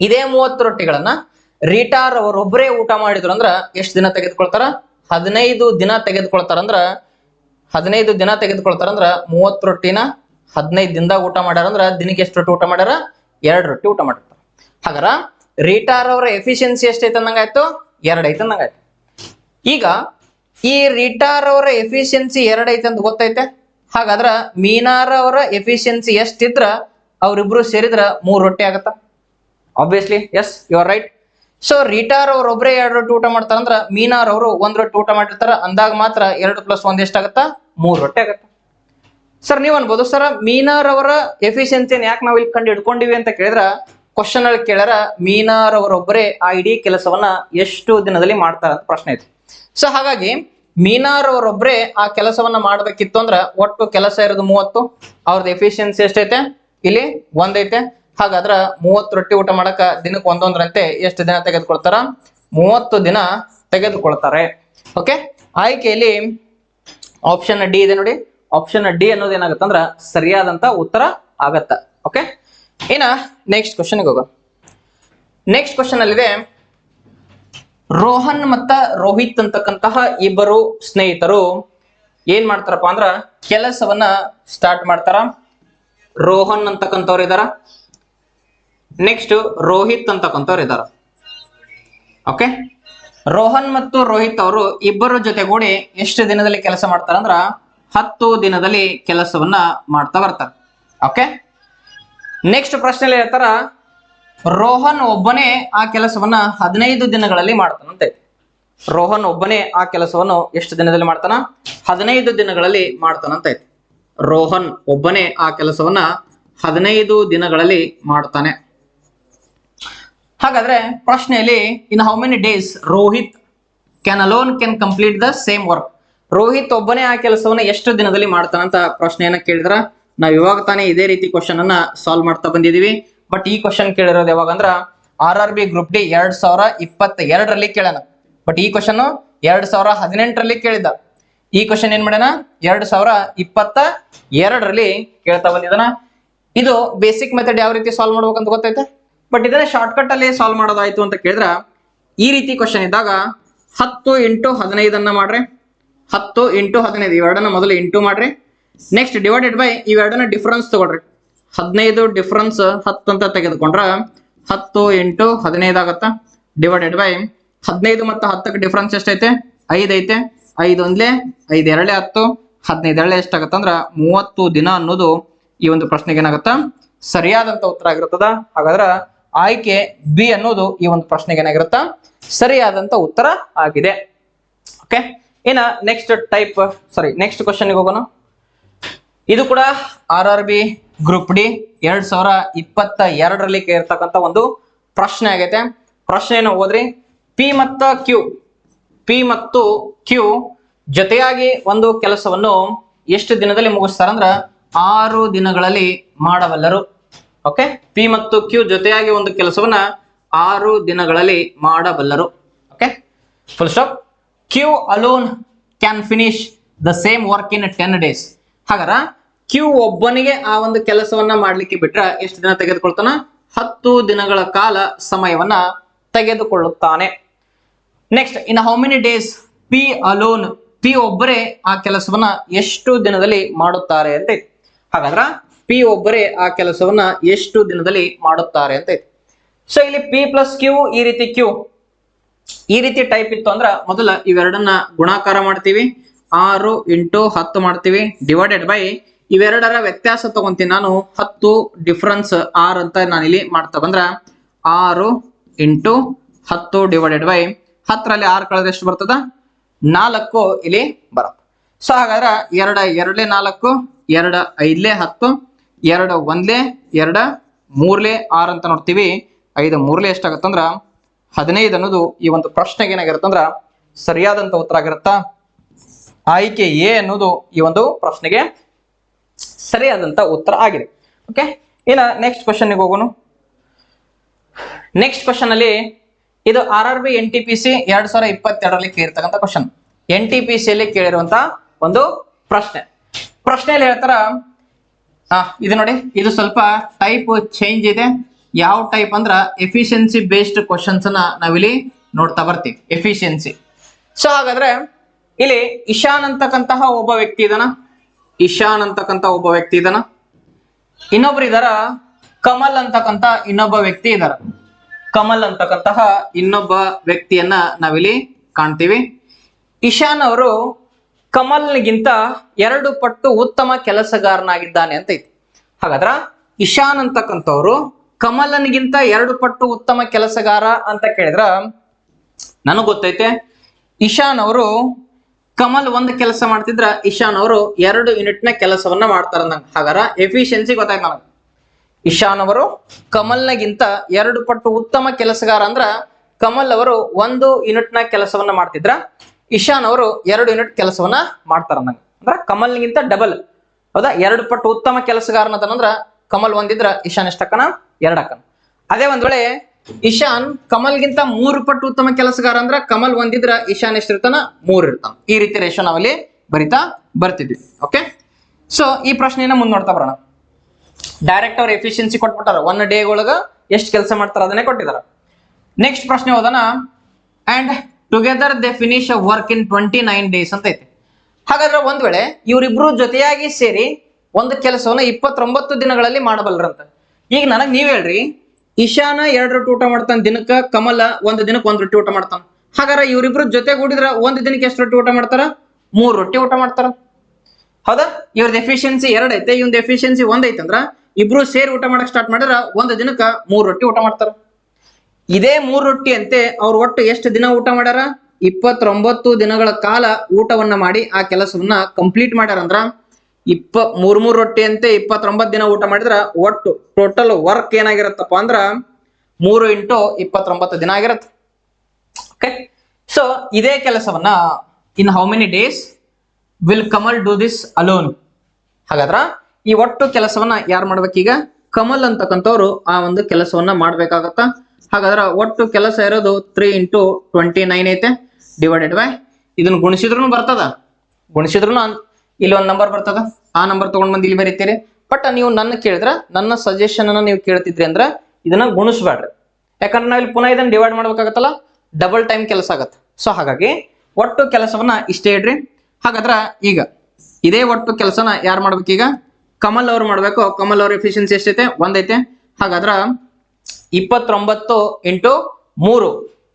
ಇದೇ 30 ರೊಟ್ಟಿಗಳನ್ನ ರೀಟಾರ್ ಅವರೊಬ್ಬರೇ ಊಟ ಮಾಡಿದ್ರು ಅಂದ್ರ ಎಷ್ಟು ದಿನ ತೆಗೆದುಕೊಳ್ತಾರ? 15 ದಿನ ತೆಗೆದುಕೊಳ್ತಾರಂದ್ರ 30 ರೊಟ್ಟಿನ 15 ದಿನದಾಗ ಊಟ ಮಾಡ್ಯಾರಂದ್ರ ದಿನಕ್ಕೆ ಎಷ್ಟು ರೊಟ್ಟಿ ಊಟ ಮಾಡ್ಯಾರ? 2 ರೊಟ್ಟಿ ಊಟ ಮಾಡಿರ್ತಾರ. ಹಾಗಾರ ರೀಟಾರ್ ಅವರ ಎಫಿಷಿಯನ್ಸಿ ಎಷ್ಟೈತೆ ಅಂದಂಗಾಯ್ತು? 2 ಐತೆ ಅಂದಂಗಾಯ್ತು. ಈಗ ಈ ರೀಟಾರ್ ಅವರ ಎಫಿಷಿಯನ್ಸಿ 2 ಐತೆ ಅಂತ ಗೊತ್ತೈತೆ. ಹಾಗಾದ್ರ ಮೀನಾರ್ ಅವರ ಎಫಿಷಿಯನ್ಸಿ ಎಷ್ಟಿದ್ರ ಅವ್ರಿಬ್ರು ಸೇರಿದ್ರ 3 ರೊಟ್ಟಿ ಆಗತ್ತ? Obviously yes, you are right. So ರೀಟಾರ್ ಅವ್ರ ಒಬ್ಬರೇ 2 ರೊಟ್ಟಿ ಊಟ ಮಾಡ್ತಾರಂದ್ರ ಮೀನಾರ್ ಅವರು 1 ರೊಟ್ಟಿ ಊಟ ಮಾಡಿರ್ತಾರ, ಅಂದಾಗ ಮಾತ್ರ 2 + 1 ಎಷ್ಟಾಗತ್ತ? 3 ರೊಟ್ಟಿ ಆಗತ್ತ. ಸರ್ ನೀವ್ ಅನ್ಬೋದು, ಸರ್ ಮೀನಾರ್ ಅವರ ಎಫಿಷಿಯನ್ಸಿನ ಯಾಕೆ ನಾವು ಇಲ್ಲಿ ಕಂಡು ಹಿಡ್ಕೊಂಡಿವಿ ಅಂತ ಕೇಳಿದ್ರ, ಕ್ವಶನ್ ಅಲ್ಲಿ ಕೇಳ್ಯಾರ ಮೀನಾರ್ ಅವರೊಬ್ಬರೇ ಆ ಇಡೀ ಕೆಲಸವನ್ನ ಎಷ್ಟು ದಿನದಲ್ಲಿ ಮಾಡ್ತಾರ ಅಂತ ಪ್ರಶ್ನೆ ಐತಿ. ಸೊ ಹಾಗಾಗಿ ಮೀನಾರ್ ಅವರೊಬ್ಬರೇ ಆ ಕೆಲಸವನ್ನ ಮಾಡ್ಬೇಕಿತ್ತು ಅಂದ್ರ ಒಟ್ಟು ಕೆಲಸ ಇರೋದು 30, ಅವ್ರದ್ದು ಎಫಿಷಿಯನ್ಸಿ ಎಷ್ಟೈತೆ? ಇಲ್ಲಿ 1 ಐತೆ. ಹಾಗಾದ್ರ 30 ರೊಟ್ಟಿ ಊಟ ಮಾಡಕ ದಿನಕ್ಕೆ ಒಂದೊಂದ್ರಂತೆ ಎಷ್ಟು ದಿನ ತೆಗೆದುಕೊಳ್ತಾರ? 30 ದಿನ ತೆಗೆದುಕೊಳ್ತಾರೆ. ಓಕೆ, ಆಯ್ಕೆಯಲ್ಲಿ ಆಪ್ಷನ್ ಡಿ ಇದೆ ನೋಡಿ. ಆಪ್ಷನ್ ಡಿ ಅನ್ನೋದು ಏನಾಗತ್ತಂದ್ರ ಸರಿಯಾದಂತ ಉತ್ತರ ಆಗತ್ತ. ಓಕೆ, ಇನ್ನ ನೆಕ್ಸ್ಟ್ ಕ್ವಶನ್ ಹೋಗೋಣ. ನೆಕ್ಸ್ಟ್ ಕ್ವಶನ್ ಅಲ್ಲಿದೆ, ರೋಹನ್ ಮತ್ತ ರೋಹಿತ್ ಅಂತಕ್ಕಂತಹ ಇಬ್ಬರು ಸ್ನೇಹಿತರು ಏನ್ ಮಾಡ್ತಾರಪ್ಪ ಅಂದ್ರ ಕೆಲಸವನ್ನ ಸ್ಟಾರ್ಟ್ ಮಾಡ್ತಾರ. ರೋಹನ್ ಅಂತಕ್ಕಂಥವ್ರು ಇದಾರ, ನೆಕ್ಸ್ಟ್ ರೋಹಿತ್ ಅಂತಕ್ಕಂಥವ್ರು ಇದಾರ. ಓಕೆ, ರೋಹನ್ ಮತ್ತು ರೋಹಿತ್ ಅವರು ಇಬ್ಬರು ಜೊತೆಗೂಡಿ ಎಷ್ಟು ದಿನದಲ್ಲಿ ಕೆಲಸ ಮಾಡ್ತಾರಂದ್ರ 10 ದಿನದಲ್ಲಿ ಕೆಲಸವನ್ನ ಮಾಡ್ತಾ ಬರ್ತಾರೆ. ಓಕೆ, ನೆಕ್ಸ್ಟ್ ಪ್ರಶ್ನೆಯಲ್ಲಿ ಹೇಳ್ತಾರ ರೋಹನ್ ಒಬ್ಬನೇ ಆ ಕೆಲಸವನ್ನ 15 ದಿನಗಳಲ್ಲಿ ಮಾಡ್ತಾನಂತೆ. ರೋಹನ್ ಒಬ್ಬನೇ ಆ ಕೆಲಸವನ್ನು ಎಷ್ಟು ದಿನದಲ್ಲಿ ಮಾಡ್ತಾನ? 15 ದಿನಗಳಲ್ಲಿ ಮಾಡ್ತಾನಂತ ಐತಿ. ರೋಹನ್ ಒಬ್ಬನೇ ಆ ಕೆಲಸವನ್ನ 15 ದಿನಗಳಲ್ಲಿ ಮಾಡ್ತಾನೆ. ಹಾಗಾದ್ರೆ ಪ್ರಶ್ನೆಯಲ್ಲಿ ಇನ್ how many days Rohit can complete the same work. Rohit ಒಬ್ಬನೇ ಆ ಕೆಲಸವನ್ನ ಎಷ್ಟು ದಿನದಲ್ಲಿ ಮಾಡ್ತಾನಂತ ಪ್ರಶ್ನೆಯನ್ನ ಕೇಳಿದ್ರ, ನಾವ್ ಇವಾಗ ತಾನೇ ಇದೇ ರೀತಿ ಕ್ವಶನ್ ಅನ್ನ ಸಾಲ್ವ್ ಮಾಡ್ತಾ ಬಂದಿದೀವಿ. ಬಟ್ ಈ ಕ್ವಶನ್ ಕೇಳಿರೋದು ಯಾವಾಗ ಅಂದ್ರ RRB ಗ್ರೂಪ್ ಡಿ 2022ರಲ್ಲಿ ಕೇಳೋಣ. ಬಟ್ ಈ ಕ್ವಶನ್ 2018ರಲ್ಲಿ ಕೇಳಿದ್ದ. ಈ ಕ್ವಶನ್ ಏನ್ ಮಾಡ್ಯಾನ 2022ರಲ್ಲಿ ಕೇಳ್ತಾ ಬಂದಿದ್ದಾನ. ಇದು ಬೇಸಿಕ್ ಮೆಥಡ್ ಯಾವ ರೀತಿ ಸಾಲ್ವ್ ಮಾಡ್ಬೇಕಂತ ಗೊತ್ತೈತೆ. ಬಟ್ ಇದನ್ನ ಶಾರ್ಟ್ಕಟ್ ಅಲ್ಲಿ ಸಾಲ್ವ್ ಮಾಡೋದಾಯ್ತು ಅಂತ ಕೇಳಿದ್ರ, ಈ ರೀತಿ ಕ್ವಶನ್ ಇದ್ದಾಗ 10 × 15 ಮಾಡ್ರಿ. 10 × 15 ಇವೆರಡನ್ನ ಮೊದಲು ಇಂಟು ಮಾಡ್ರಿ. ನೆಕ್ಸ್ಟ್ ಡಿವೈಡೆಡ್ ಬೈ ಇವೆರಡನ್ನ ಡಿಫರೆನ್ಸ್ ತಗೊಳ್ರಿ. 15 ಡಿಫರೆನ್ಸ್ 10 ಅಂತ ತೆಗೆದುಕೊಂಡ್ರ 10 × 15 ಆಗತ್ತ. ಡಿವೈಡೆಡ್ ಬೈ 15 ಮತ್ತು 10ಕ್ಕೆ ಡಿಫರೆನ್ಸ್ ಎಷ್ಟೈತೆ? 5 ಐತೆ. 5 1 5 2 10 15 2 ಎಷ್ಟಾಗತ್ತಂದ್ರ 30 ದಿನ ಅನ್ನೋದು ಈ ಒಂದು ಪ್ರಶ್ನೆಗೆ ಏನಾಗತ್ತ ಸರಿಯಾದಂತ ಉತ್ತರ ಆಗಿರುತ್ತದ. ಹಾಗಾದ್ರ ಆಯ್ಕೆ ಬಿ ಅನ್ನೋದು ಈ ಒಂದು ಪ್ರಶ್ನೆಗೆ ಏನಾಗಿರುತ್ತ ಸರಿಯಾದಂತ ಉತ್ತರ ಆಗಿದೆ. ಓಕೆ, ಇನ್ನ ನೆಕ್ಸ್ಟ್ ಕ್ವಶನ್ ಹೋಗೋಣ. ಇದು ಕೂಡ RRB ಗ್ರೂಪ್ ಡಿ 2022ರಲ್ಲಿ ಕೇಳಿರ್ತಕ್ಕಂಥ ಒಂದು ಪ್ರಶ್ನೆ ಆಗೈತೆ. ಪ್ರಶ್ನೆಯನ್ನು ಓದ್ರಿ. ಪಿ ಮತ್ತು ಕ್ಯೂ ಜೊತೆಯಾಗಿ ಒಂದು ಕೆಲಸವನ್ನು ಎಷ್ಟು ದಿನದಲ್ಲಿ ಮುಗಿಸ್ತಾರಂದ್ರ 6 ದಿನಗಳಲ್ಲಿ ಮಾಡಬಲ್ಲರು. ಓಕೆ, ಪಿ ಮತ್ತು ಕ್ಯೂ ಜೊತೆಯಾಗಿ ಒಂದು ಕೆಲಸವನ್ನ 6 ದಿನಗಳಲ್ಲಿ ಮಾಡಬಲ್ಲರು. Okay, full stop. Q alone can finish the same work in 10 days. ಹಾಗಾದ್ರೆ ಕ್ಯೂ ಒಬ್ಬನಿಗೆ ಆ ಒಂದು ಕೆಲಸವನ್ನ ಮಾಡ್ಲಿಕ್ಕೆ ಬಿಟ್ರ ಎಷ್ಟು ದಿನ ತೆಗೆದುಕೊಳ್ತಾನ? 10 ದಿನಗಳ ಕಾಲ ಸಮಯವನ್ನ ತೆಗೆದುಕೊಳ್ಳುತ್ತಾನೆ. Next, in how many days P alone, P ಒಬ್ಬರೇ ಆ ಕೆಲಸವನ್ನ ಎಷ್ಟು ದಿನದಲ್ಲಿ ಮಾಡುತ್ತಾರೆ ಅಂತ ಐತಿ. ಹಾಗಾದ್ರ ಪಿ ಒಬ್ಬರೇ ಆ ಕೆಲಸವನ್ನ ಎಷ್ಟು ದಿನದಲ್ಲಿ ಮಾಡುತ್ತಾರೆ ಅಂತ ಐತಿ. ಸೊ ಇಲ್ಲಿ ಪಿ ಪ್ಲಸ್ ಕ್ಯೂ ಈ ರೀತಿ ಟೈಪ್ ಇತ್ತು ಅಂದ್ರ ಮೊದಲ ಇವೆರಡನ್ನ ಗುಣಾಕಾರ ಮಾಡ್ತೀವಿ, 6 × 10 ಮಾಡ್ತೀವಿ, ಡಿವೈಡೆಡ್ ಬೈ ಇವೆರಡರ ವ್ಯತ್ಯಾಸ ತಗೊಂತೀನಿ ನಾನು, 10 ಡಿಫರೆನ್ಸ್ 6 ಅಂತ ನಾನು ಇಲ್ಲಿ ಮಾಡ್ತಾ ಬಂದ್ರ 6 × 10 ಡಿವೈಡೆಡ್ ಬೈ 10ರಲ್ಲಿ 6 ಕಳೆದ್ರೆ ಎಷ್ಟು ಬರ್ತದ? 4 ಇಲ್ಲಿ ಬರುತ್ತೆ. ಸೊ ಹಾಗಾದ್ರೆ 2 2 4, 2 5 10, 2 1 2 3 6 ಅಂತ ನೋಡ್ತೀವಿ. 5 3 ಎಷ್ಟಾಗತ್ತಂದ್ರ 15 ಅನ್ನೋದು ಈ ಒಂದು ಪ್ರಶ್ನೆಗೆ ಏನಾಗಿರುತ್ತಂದ್ರ ಸರಿಯಾದಂತ ಉತ್ತರ ಆಗಿರುತ್ತಾ. ಆಯ್ಕೆ ಎ ಅನ್ನೋದು ಈ ಒಂದು ಪ್ರಶ್ನೆಗೆ ಸರಿಯಾದಂತ ಉತ್ತರ ಆಗಿದೆ. ಓಕೆ, ಇನ್ನ ನೆಕ್ಸ್ಟ್ ಕ್ವಶನ್ ಹೋಗೋಣ. ನೆಕ್ಸ್ಟ್ ಕ್ವಶನ್ ಅಲ್ಲಿ ಇದು RRB NTPC 2022ರಲ್ಲಿ ಕೇಳಿರ್ತಕ್ಕಂಥ ಕ್ವಶನ್. NTPC ಅಲ್ಲಿ ಕೇಳಿರುವಂತ ಒಂದು ಪ್ರಶ್ನೆಯಲ್ಲಿ ಹೇಳ್ತಾರ, ಇದು ನೋಡಿ, ಇದು ಸ್ವಲ್ಪ ಟೈಪ್ ಚೇಂಜ್ ಇದೆ. ಯಾವ ಟೈಪ್ ಅಂದ್ರ ಎಫಿಷಿಯನ್ಸಿ ಬೇಸ್ಡ್ ಕ್ವಶನ್ಸ್ ಅನ್ನ ನಾವಿಲ್ಲಿ ನೋಡ್ತಾ ಬರ್ತೀವಿ. ಎಫಿಷಿಯನ್ಸಿ. ಸೊ ಹಾಗಾದ್ರೆ ಇಲ್ಲಿ ಇಶಾನ್ ಅಂತಕ್ಕಂತಹ ಒಬ್ಬ ವ್ಯಕ್ತಿ ಇದಾನ, ಇನ್ನೊಬ್ರು ಇದಾರ ಕಮಲ್ ಅಂತಕ್ಕಂತ ಇನ್ನೊಬ್ಬ ವ್ಯಕ್ತಿ ಇದಾರ. ಕಮಲ್ ಅಂತಕ್ಕಂತಹ ಇನ್ನೊಬ್ಬ ವ್ಯಕ್ತಿಯನ್ನ ನಾವಿಲ್ಲಿ ಕಾಣ್ತೀವಿ. ಇಶಾನ್ ಅವರು ಕಮಲ್ಗಿಂತ 2 ಪಟ್ಟು ಉತ್ತಮ ಕೆಲಸಗಾರನಾಗಿದ್ದಾನೆ ಅಂತ ಐತಿ. ಹಾಗಾದ್ರ ಇಶಾನ್ ಅಂತಕ್ಕಂಥವ್ರು ಕಮಲನ್ಗಿಂತ 2 ಪಟ್ಟು ಉತ್ತಮ ಕೆಲಸಗಾರ ಅಂತ ಕೇಳಿದ್ರ ನನಗ್ ಗೊತ್ತೈತೆ ಇಶಾನ್ ಅವರು ಕಮಲ್ ಒಂದು ಕೆಲಸ ಮಾಡ್ತಿದ್ರ ಇಶಾನ್ ಅವರು 2 ಯೂನಿಟ್ನ ಕೆಲಸವನ್ನ ಮಾಡ್ತಾರ ಅಂದಂಗ. ಹಾಗಾರ ಎಫಿಷಿಯನ್ಸಿ ಗೊತ್ತಾಯ್ತು ನನಗೆ. ಇಶಾನ್ ಅವರು ಕಮಲ್ನಗಿಂತ 2 ಪಟ್ಟು ಉತ್ತಮ ಕೆಲಸಗಾರ ಅಂದ್ರ ಕಮಲ್ ಅವರು 1 ಯೂನಿಟ್ನ ಕೆಲಸವನ್ನ ಮಾಡ್ತಿದ್ರ ಇಶಾನ್ ಅವರು 2 ಯೂನಿಟ್ ಕೆಲಸವನ್ನ ಮಾಡ್ತಾರ ಅಂದಂಗ. ಅಂದ್ರ ಕಮಲ್ಗಿಂತ ಡಬಲ್. ಹೌದಾ? 2 ಪಟ್ಟು ಉತ್ತಮ ಕೆಲಸಗಾರನಂದ್ರ ಕಮಲ್ ಒಂದಿದ್ರ ಇಶಾನ್ ಎಷ್ಟಕ್ಕನ? 2 ಅಕ್ಕನ. ಅದೇ ಒಂದ್ ವೇಳೆ ಇಶಾನ್ ಕಮಲ್ಗಿಂತ 3 ಪಟ್ಟು ಉತ್ತಮ ಕೆಲಸಗಾರ ಅಂದ್ರ ಕಮಲ್ ಒಂದಿದ್ರ ಇಶಾನ್ ಎಷ್ಟಿರ್ತಾನ? 3 ಇರ್ತಾನ. ಈ ರೀತಿ ರೇಷೋ ನಾವಲ್ಲಿ ಬರಿತಾ ಬರ್ತಿದ್ವಿ. ಓಕೆ, ಸೊ ಈ ಪ್ರಶ್ನೆಯನ್ನ ಮುಂದ್ ನೋಡ್ತಾ ಬರೋಣ. ಡೈರೆಕ್ಟ್ ಅವ್ರ ಎಫಿಷಿಯನ್ಸಿ ಕೊಟ್ಬಿಟ್ಟಾರ, 1 ಡೇ ಒಳಗ ಎಷ್ಟು ಕೆಲಸ ಮಾಡ್ತಾರ ಅದನ್ನೇ ಕೊಟ್ಟಿದಾರ. ನೆಕ್ಸ್ಟ್ ಪ್ರಶ್ನೆ ಹೋದನ, and together they finish a work in 29 days ಅಂತ ಐತಿ. ಹಾಗಾದ್ರೆ ಒಂದ್ ವೇಳೆ ಇವರಿಬ್ರು ಜೊತೆಯಾಗಿ ಸೇರಿ ಒಂದು ಕೆಲಸವನ್ನ 29 ದಿನಗಳಲ್ಲಿ ಮಾಡಬಲ್ಲರಂತ. ಈಗ ನನಗ್ ನೀವ್ ಹೇಳ್ರಿ, ಇಶಾನ 2 ರೊಟ್ಟಿ ಊಟ ಮಾಡ್ತಾನ ದಿನಕ್ಕ, ಕಮಲ 1 ದಿನಕ್ಕೆ 1 ರೊಟ್ಟಿ ಊಟ ಮಾಡ್ತಾನ. ಹಾಗಾದ್ರೆ ಇವರಿಬ್ರು ಜೊತೆಗೂಡಿದ್ರ 1 ದಿನಕ್ಕೆ ಎಷ್ಟು ರೊಟ್ಟಿ ಊಟ ಮಾಡ್ತಾರ? 3 ರೊಟ್ಟಿ ಊಟ ಮಾಡ್ತಾರ. ಹೌದಾ? ಇವ್ರದ್ದು ಎಫಿಷಿಯನ್ಸಿ 2 ಐತೆ, ಇವ್ನ ಎಫಿಷಿಯನ್ಸಿ 1 ಐತಂದ್ರ ಇಬ್ರು ಸೇರಿ ಊಟ ಮಾಡಕ್ ಸ್ಟಾರ್ಟ್ ಮಾಡಿದ್ರ 1 ದಿನಕ್ಕ 3 ರೊಟ್ಟಿ ಊಟ ಮಾಡ್ತಾರ. ಇದೇ 3 ರೊಟ್ಟಿ ಅಂತೆ ಅವ್ರು ಒಟ್ಟು ಎಷ್ಟು ದಿನ ಊಟ ಮಾಡ್ಯಾರ? 29 ದಿನಗಳ ಕಾಲ ಊಟವನ್ನ ಮಾಡಿ ಆ ಕೆಲಸವನ್ನ ಕಂಪ್ಲೀಟ್ ಮಾಡ್ಯಾರ. ಅಂದ್ರ 3 ರೊಟ್ಟಿ ಅಂತೆ 29 ದಿನ ಊಟ ಮಾಡಿದ್ರ ಒಟ್ಟು ಟೋಟಲ್ ವರ್ಕ್ ಏನಾಗಿರತ್ತಪ್ಪ ಅಂದ್ರ 3 × 29 ದಿನ ಆಗಿರತ್ತ. ಓಕೆ, ಸೊ ಇದೇ ಕೆಲಸವನ್ನ in how many days will Kamal do this alone? ಹಾಗಾದ್ರ ಈ ಒಟ್ಟು ಕೆಲಸವನ್ನ ಯಾರು ಮಾಡ್ಬೇಕೀಗ? ಕಮಲ್ ಅಂತಕ್ಕಂಥವ್ರು ಆ ಒಂದು ಕೆಲಸವನ್ನ ಮಾಡ್ಬೇಕಾಗತ್ತ. ಹಾಗಾದ್ರ ಒಟ್ಟು ಕೆಲಸ ಇರೋದು 3 × 29 ಐತೆ, ಡಿವೈಡೆಡ್ ಬೈ ಇದನ್ನ ಗುಣಿಸಿದ್ರು ಬರ್ತದ. ಇಲ್ಲಿ ಒಂದು ನಂಬರ್ ಬರ್ತದ, ಆ ನಂಬರ್ ತಗೊಂಡ್ ಬಂದು ಇಲ್ಲಿ ಬರೀತೀರಿ. ಬಟ್ ನೀವು ನನ್ನ ಕೇಳಿದ್ರ, ನನ್ನ ಸಜೆಷನ್ ಅನ್ನ ನೀವು ಕೇಳ್ತಿದ್ರಿ ಅಂದ್ರ ಇದನ್ನ ಗುಣಿಸ್ಬೇಡ್ರಿ. ಯಾಕಂದ್ರೆ ನಾವ್ ಇಲ್ಲಿ ಪುನಃ ಇದನ್ನ ಡಿವೈಡ್ ಮಾಡ್ಬೇಕಾಗತ್ತಲ್ಲ, ಡಬಲ್ ಟೈಮ್ ಕೆಲಸ ಆಗತ್ತೆ. ಸೊ ಹಾಗಾಗಿ ಒಟ್ಟು ಕೆಲಸವನ್ನ ಇಷ್ಟೇ ಇಡ್ರಿ. ಹಾಗಾದ್ರ ಈಗ ಇದೇ ಒಟ್ಟು ಕೆಲಸನ ಯಾರು ಮಾಡ್ಬೇಕೀಗ? ಕಮಲ್ ಅವ್ರು ಮಾಡ್ಬೇಕು. ಕಮಲ್ ಅವ್ರ ಎಫಿಷಿಯನ್ಸಿ ಎಷ್ಟೈತೆ? 1 ಐತೆ. ಹಾಗಾದ್ರ 29 × 3,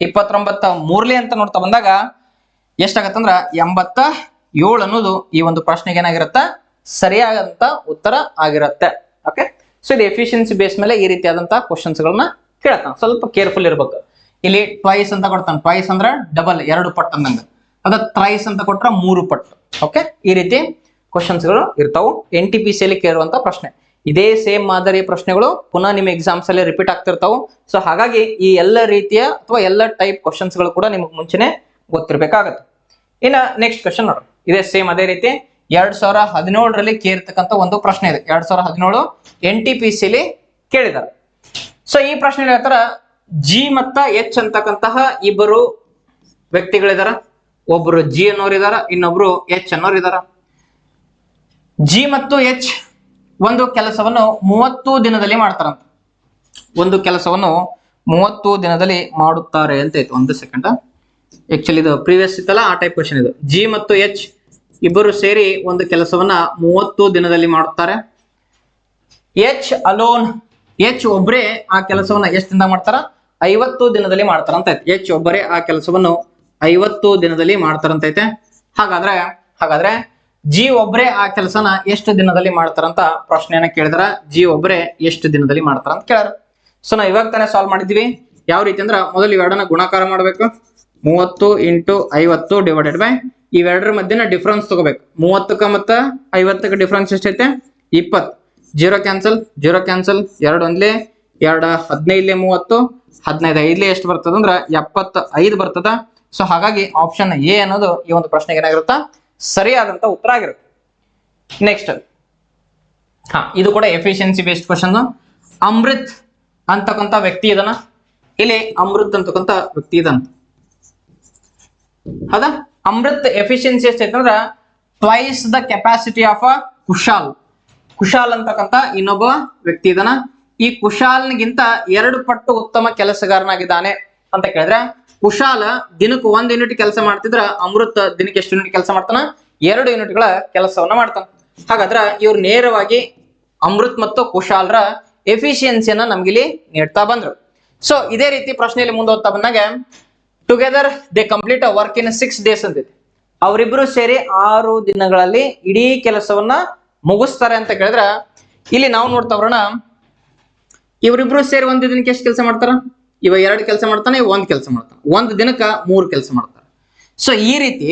29 3 ಅಂತ ನೋಡ್ತಾ ಬಂದಾಗ ಎಷ್ಟಾಗತ್ತಂದ್ರ 87 ಅನ್ನೋದು ಈ ಒಂದು ಪ್ರಶ್ನೆಗೆ ಏನಾಗಿರುತ್ತ? ಸರಿಯಾದಂತ ಉತ್ತರ ಆಗಿರುತ್ತೆ. ಓಕೆ, ಸೊ ಇದು ಎಫಿಷಿಯನ್ಸಿ ಬೇಸ್ ಮೇಲೆ ಈ ರೀತಿಯಾದಂತಹ ಕ್ವಶನ್ಸ್ ಗಳನ್ನ ಕೇಳ್ತಾನ. ಸ್ವಲ್ಪ ಕೇರ್ಫುಲ್ ಇರ್ಬೇಕು. ಇಲ್ಲಿ ಟ್ವೈಸ್ ಅಂತ ಕೊಡ್ತಾನ. ಟ್ವೈಸ್ ಅಂದ್ರ ಡಬಲ್, 2 ಪಟ್ಟು ಅಂದಂಗ. ಅದ ಥ್ರೈಸ್ ಅಂತ ಕೊಟ್ರ 3 ಪಟ್ಟು. ಓಕೆ, ಈ ರೀತಿ ಕ್ವಶನ್ಸ್ಗಳು ಇರ್ತಾವು NTPC ಅಲ್ಲಿ ಕೇಳುವಂತ ಪ್ರಶ್ನೆ. ಇದೇ ಸೇಮ್ ಮಾದರಿಯ ಪ್ರಶ್ನೆಗಳು ಪುನಃ ನಿಮ್ಮ ಎಕ್ಸಾಮ್ಸ್ ಅಲ್ಲಿ ರಿಪೀಟ್ ಆಗ್ತಿರ್ತಾವು. ಸೊ ಹಾಗಾಗಿ ಈ ಎಲ್ಲ ರೀತಿಯ ಅಥವಾ ಎಲ್ಲ ಟೈಪ್ ಕ್ವಶನ್ಸ್ಗಳು ಕೂಡ ನಿಮಗೆ ಮುಂಚೆನೆ ಗೊತ್ತಿರಬೇಕಾಗತ್ತೆ. ಇನ್ನ ನೆಕ್ಸ್ಟ್ ಕ್ವಶನ್ ನೋಡ್ರಿ, ಇದೇ ಸೇಮ್ ಅದೇ ರೀತಿ 2017ರಲ್ಲಿ ಕೇಳಿರ್ತಕ್ಕಂಥ ಒಂದು ಪ್ರಶ್ನೆ ಇದೆ. 2017 NTPC ಅಲ್ಲಿ ಕೇಳಿದ್ದಾರೆ. ಸೊ ಈ ಪ್ರಶ್ನೆ ಹೇಳ್ತಾರ, G ಮತ್ತ H ಅಂತಕ್ಕಂತಹ ಇಬ್ಬರು ವ್ಯಕ್ತಿಗಳಿದಾರ. ಒಬ್ರು G ಅನ್ನೋರು ಇದಾರ, ಇನ್ನೊಬ್ರು H ಅನ್ನೋರು ಇದಾರ. G ಮತ್ತು H ಒಂದು ಕೆಲಸವನ್ನು 30 ದಿನದಲ್ಲಿ ಮಾಡ್ತಾರಂತ. ಒಂದು ಕೆಲಸವನ್ನು 30 ದಿನದಲ್ಲಿ ಮಾಡುತ್ತಾರೆ ಅಂತ ಇತ್ತು. ಒಂದು ಸೆಕೆಂಡ್, ಆಕ್ಚುಲಿ ಇದು ಪ್ರೀವಿಯಸ್ ಇತ್ತಲ್ಲ ಆ ಟೈಪ್ ಕ್ವಶನ್ ಇದು. G ಮತ್ತು H ಇಬ್ಬರು ಸೇರಿ ಒಂದು ಕೆಲಸವನ್ನ 30 ದಿನದಲ್ಲಿ ಮಾಡುತ್ತಾರೆ. H ಅಲೋನ್, H ಒಬ್ಬರೇ ಆ ಕೆಲಸವನ್ನ ಎಷ್ಟು ದಿನ ಮಾಡ್ತಾರ? 50 ದಿನದಲ್ಲಿ ಮಾಡ್ತಾರಂತ ಐತೆ. H ಒಬ್ಬರೇ ಆ ಕೆಲಸವನ್ನು 50 ದಿನದಲ್ಲಿ ಮಾಡ್ತಾರಂತೈತೆ. ಹಾಗಾದ್ರೆ G ಒಬ್ಬರೇ ಆ ಕೆಲಸನ ಎಷ್ಟು ದಿನದಲ್ಲಿ ಮಾಡ್ತಾರಂತ ಪ್ರಶ್ನೆಯನ್ನ ಕೇಳಿದಾರ. G ಒಬ್ಬರೇ ಎಷ್ಟು ದಿನದಲ್ಲಿ ಮಾಡ್ತಾರ ಅಂತ ಕೇಳಾರ. ಸೊ ನಾವು ಇವಾಗ ತಾನೇ ಸಾಲ್ವ್ ಮಾಡಿದ್ವಿ. ಯಾವ ರೀತಿ ಅಂದ್ರ, ಮೊದಲು ಇವೆರಡನ್ನ ಗುಣಾಕಾರ ಮಾಡ್ಬೇಕು. 30 × 50 ಡಿವೈಡೆಡ್ ಬೈ ಇವೆರಡರ ಮಧ್ಯನ ಡಿಫ್ರೆನ್ಸ್ ತಗೋಬೇಕು. 30ಕ್ಕೆ ಮತ್ತ 50ಕ್ಕೆ ಡಿಫ್ರೆನ್ಸ್ ಎಷ್ಟೈತೆ? 20. 0 ಕ್ಯಾನ್ಸಲ್, 0 ಕ್ಯಾನ್ಸಲ್, 2 ಒಂದ್ಲೆ 2, 15 30, 15 5 ಎಷ್ಟು ಬರ್ತದ ಅಂದ್ರ 75 ಬರ್ತದ. ಸೊ ಹಾಗಾಗಿ ಆಪ್ಷನ್ ಎ ಅನ್ನೋದು ಈ ಒಂದು ಪ್ರಶ್ನೆಗೆ ಏನಾಗಿರುತ್ತಾ? ಸರಿಯಾದಂತ ಉತ್ತರ ಆಗಿರುತ್ತೆ. ನೆಕ್ಸ್ಟ್, ಇದು ಕೂಡ ಎಫಿಷಿಯನ್ಸಿ ಬೇಸ್ಡ್ ಕ್ವಶನ್. ಅಮೃತ್ ಅಂತಕ್ಕಂಥ ವ್ಯಕ್ತಿ ಇದನ್ನ, ಇಲ್ಲಿ ಅಮೃತ್ ಅಂತಕ್ಕಂಥ ವ್ಯಕ್ತಿ ಇದಂತ. ಹೌದಾ? ಅಮೃತ್ ಎಫಿಷಿಯನ್ಸಿ ಎಷ್ಟೈತಂದ್ರ twice the capacity of a Kushal. Kushal ಅಂತಕ್ಕಂಥ ಇನ್ನೊಬ್ಬ ವ್ಯಕ್ತಿ ಇದನ್ನ. ಈ ಕುಶಾಲ್ಗಿಂತ 2 ಪಟ್ಟು ಉತ್ತಮ ಕೆಲಸಗಾರನಾಗಿದ್ದಾನೆ ಅಂತ ಕೇಳಿದ್ರೆ, ಕುಶಾಲ ದಿನಕ್ಕೆ 1 ಯೂನಿಟ್ ಕೆಲಸ ಮಾಡ್ತಿದ್ರ ಅಮೃತ್ ದಿನಕ್ಕೆ ಎಷ್ಟು ಯೂನಿಟ್ ಕೆಲಸ ಮಾಡ್ತಾನ? 2 ಯೂನಿಟ್ಗಳ ಕೆಲಸವನ್ನ ಮಾಡ್ತಾನ. ಹಾಗಾದ್ರೆ ಇವ್ರು ನೇರವಾಗಿ ಅಮೃತ್ ಮತ್ತು ಕುಶಾಲ್ರ ಎಫಿಷಿಯನ್ಸಿಯನ್ನ ನಮ್ಗಿಲ್ಲಿ ನೀಡ್ತಾ ಬಂದ್ರು. ಸೊ ಇದೇ ರೀತಿ ಪ್ರಶ್ನೆಯಲ್ಲಿ ಮುಂದೋಗ್ತಾ ಬಂದಾಗ, together they complete a work in 6 days ಅಂತಿದೆ. ಅವರಿಬ್ರು ಸೇರಿ 6 ದಿನಗಳಲ್ಲಿ ಇಡೀ ಕೆಲಸವನ್ನ ಮುಗಿಸ್ತಾರೆ ಅಂತ ಕೇಳಿದ್ರ, ಇಲ್ಲಿ ನಾವು ನೋಡ್ತಾ ಬರೋಣ, ಇವರಿಬ್ರು ಸೇರಿ ಒಂದು ದಿನಕ್ಕೆ ಎಷ್ಟು ಕೆಲಸ ಮಾಡ್ತಾರ? ಇವ 2 ಕೆಲಸ ಮಾಡ್ತಾನೆ, 1 ಕೆಲಸ ಮಾಡ್ತಾನೆ. 1 ದಿನಕ್ಕ 3 ಕೆಲಸ ಮಾಡ್ತಾರೆ. ಸೊ ಈ ರೀತಿ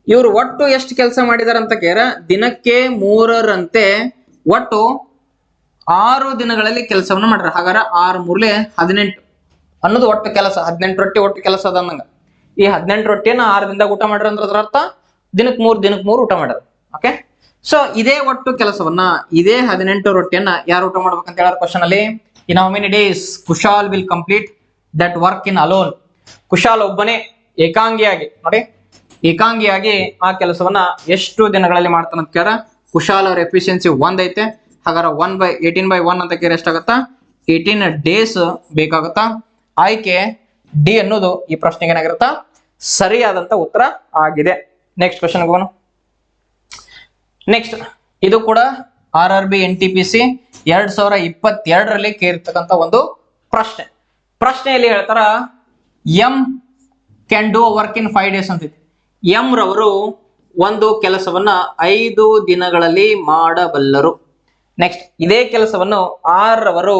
ಇವರು ಒಟ್ಟು ಎಷ್ಟು ಕೆಲಸ ಮಾಡಿದಾರ ಅಂತ ಕೇಳ, ದಿನಕ್ಕೆ 3ರಂತೆ ಒಟ್ಟು 6 ದಿನಗಳಲ್ಲಿ ಕೆಲಸವನ್ನ ಮಾಡ್ಯಾರ. ಹಾಗಾದ್ರೆ 6 3 18 ಅನ್ನೋದು ಒಟ್ಟು ಕೆಲಸ. 18 ರೊಟ್ಟಿ ಒಟ್ಟು ಕೆಲಸ ಅದ ಅಂದಂಗ. ಈ 18 ರೊಟ್ಟಿಯನ್ನ 6 ದಿನದಾಗ ಊಟ ಮಾಡ್ರ ಅಂದ್ರೆ ಅದರ ಅರ್ಥ ದಿನಕ್ಕೆ 3 ಊಟ ಮಾಡ್ಯಾರ. ಓಕೆ, ಸೊ ಇದೇ ಒಟ್ಟು ಕೆಲಸವನ್ನ, ಇದೇ 18 ರೊಟ್ಟಿಯನ್ನ ಯಾರು ಊಟ ಮಾಡ್ಬೇಕಂತ ಹೇಳಾರ ಕ್ವಶನ್ ಅಲ್ಲಿ. ಇನ್ how many days Kushal will complete that work in alone. Kushal ಒಬ್ಬನೇ ಏಕಾಂಗಿಯಾಗಿ, ನೋಡಿ ಏಕಾಂಗಿಯಾಗಿ ಆ ಕೆಲಸವನ್ನ ಎಷ್ಟು ದಿನಗಳಲ್ಲಿ ಮಾಡ್ತಾನಂತ ಕೇಳ. ಕುಶಾಲ್ ಅವ್ರ ಎಫಿಷಿಯನ್ಸಿ 1 ಐತೆ. ಹಾಗಾದ್ರೆ 18/1 ಅಂತ ಕೇಳಿ ಎಷ್ಟಾಗತ್ತಾ? 18 ಡೇಸ್ ಬೇಕಾಗತ್ತಾ? ಆಯ್ಕೆ ಡಿ ಅನ್ನೋದು ಈ ಪ್ರಶ್ನೆಗೆ ಏನಾಗಿರುತ್ತಾ? ಸರಿಯಾದಂತ ಉತ್ತರ ಆಗಿದೆ. ನೆಕ್ಸ್ಟ್ ಕ್ವಶನ್ ಹೋಗೋಣ. ನೆಕ್ಸ್ಟ್, ಇದು ಕೂಡ RRB NTPC 2022ರಲ್ಲಿ ಕೇಳಿರ್ತಕ್ಕಂಥ ಒಂದು ಪ್ರಶ್ನೆ. ಪ್ರಶ್ನೆಯಲ್ಲಿ ಹೇಳ್ತಾರ, M can do work in 5 days ಅಂತಿದೆ. ಎಂ ರವರು ಒಂದು ಕೆಲಸವನ್ನ 5 ದಿನಗಳಲ್ಲಿ ಮಾಡಬಲ್ಲರು. ನೆಕ್ಸ್ಟ್, ಇದೇ ಕೆಲಸವನ್ನು ಆರ್ ರವರು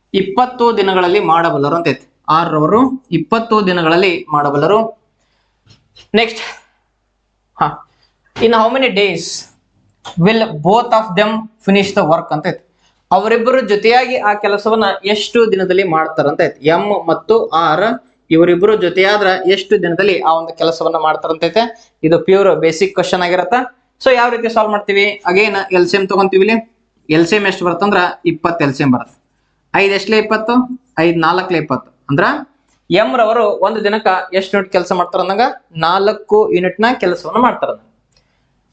20 ದಿನಗಳಲ್ಲಿ ಮಾಡಬಲ್ಲರು ಅಂತ ಐತಿ. ಆರ್ ರವರು 20 ದಿನಗಳಲ್ಲಿ ಮಾಡಬಲ್ಲರು. Next, in how many days will both of them finish the work ಅಂತ ಐತಿ. ಅವರಿಬ್ಬರು ಜೊತೆಯಾಗಿ ಆ ಕೆಲಸವನ್ನ ಎಷ್ಟು ದಿನದಲ್ಲಿ ಮಾಡ್ತಾರಂತ ಐತಿ. ಎಂ ಮತ್ತು ಆರ್ ಇವರಿಬ್ರು ಜೊತೆಯಾದ್ರ ಎಷ್ಟು ದಿನದಲ್ಲಿ ಆ ಒಂದು ಕೆಲಸವನ್ನ ಮಾಡ್ತಾರಂತೈತೆ. ಇದು ಪ್ಯೂರ್ ಬೇಸಿಕ್ ಕ್ವಶನ್ ಆಗಿರತ್ತ. ಸೊ ಯಾವ ರೀತಿ ಸಾಲ್ವ್ ಮಾಡ್ತೀವಿ? Again LCM ತಗೊಂತೀವಿ. ಇಲ್ಲಿ LCM ಎಷ್ಟು ಬರುತ್ತಂದ್ರ 20 LCM ಬರುತ್ತೆ. 5 ಎಷ್ಟಲೇ 20, 5 4 20 ಅಂದ್ರ ಎಂ ರವರು ಒಂದು ದಿನಕ್ಕ ಎಷ್ಟು ಯೂನಿಟ್ ಕೆಲಸ ಮಾಡ್ತಾರ ಅಂದಂಗ 4 ಯೂನಿಟ್ ನ ಕೆಲಸವನ್ನ ಮಾಡ್ತಾರ.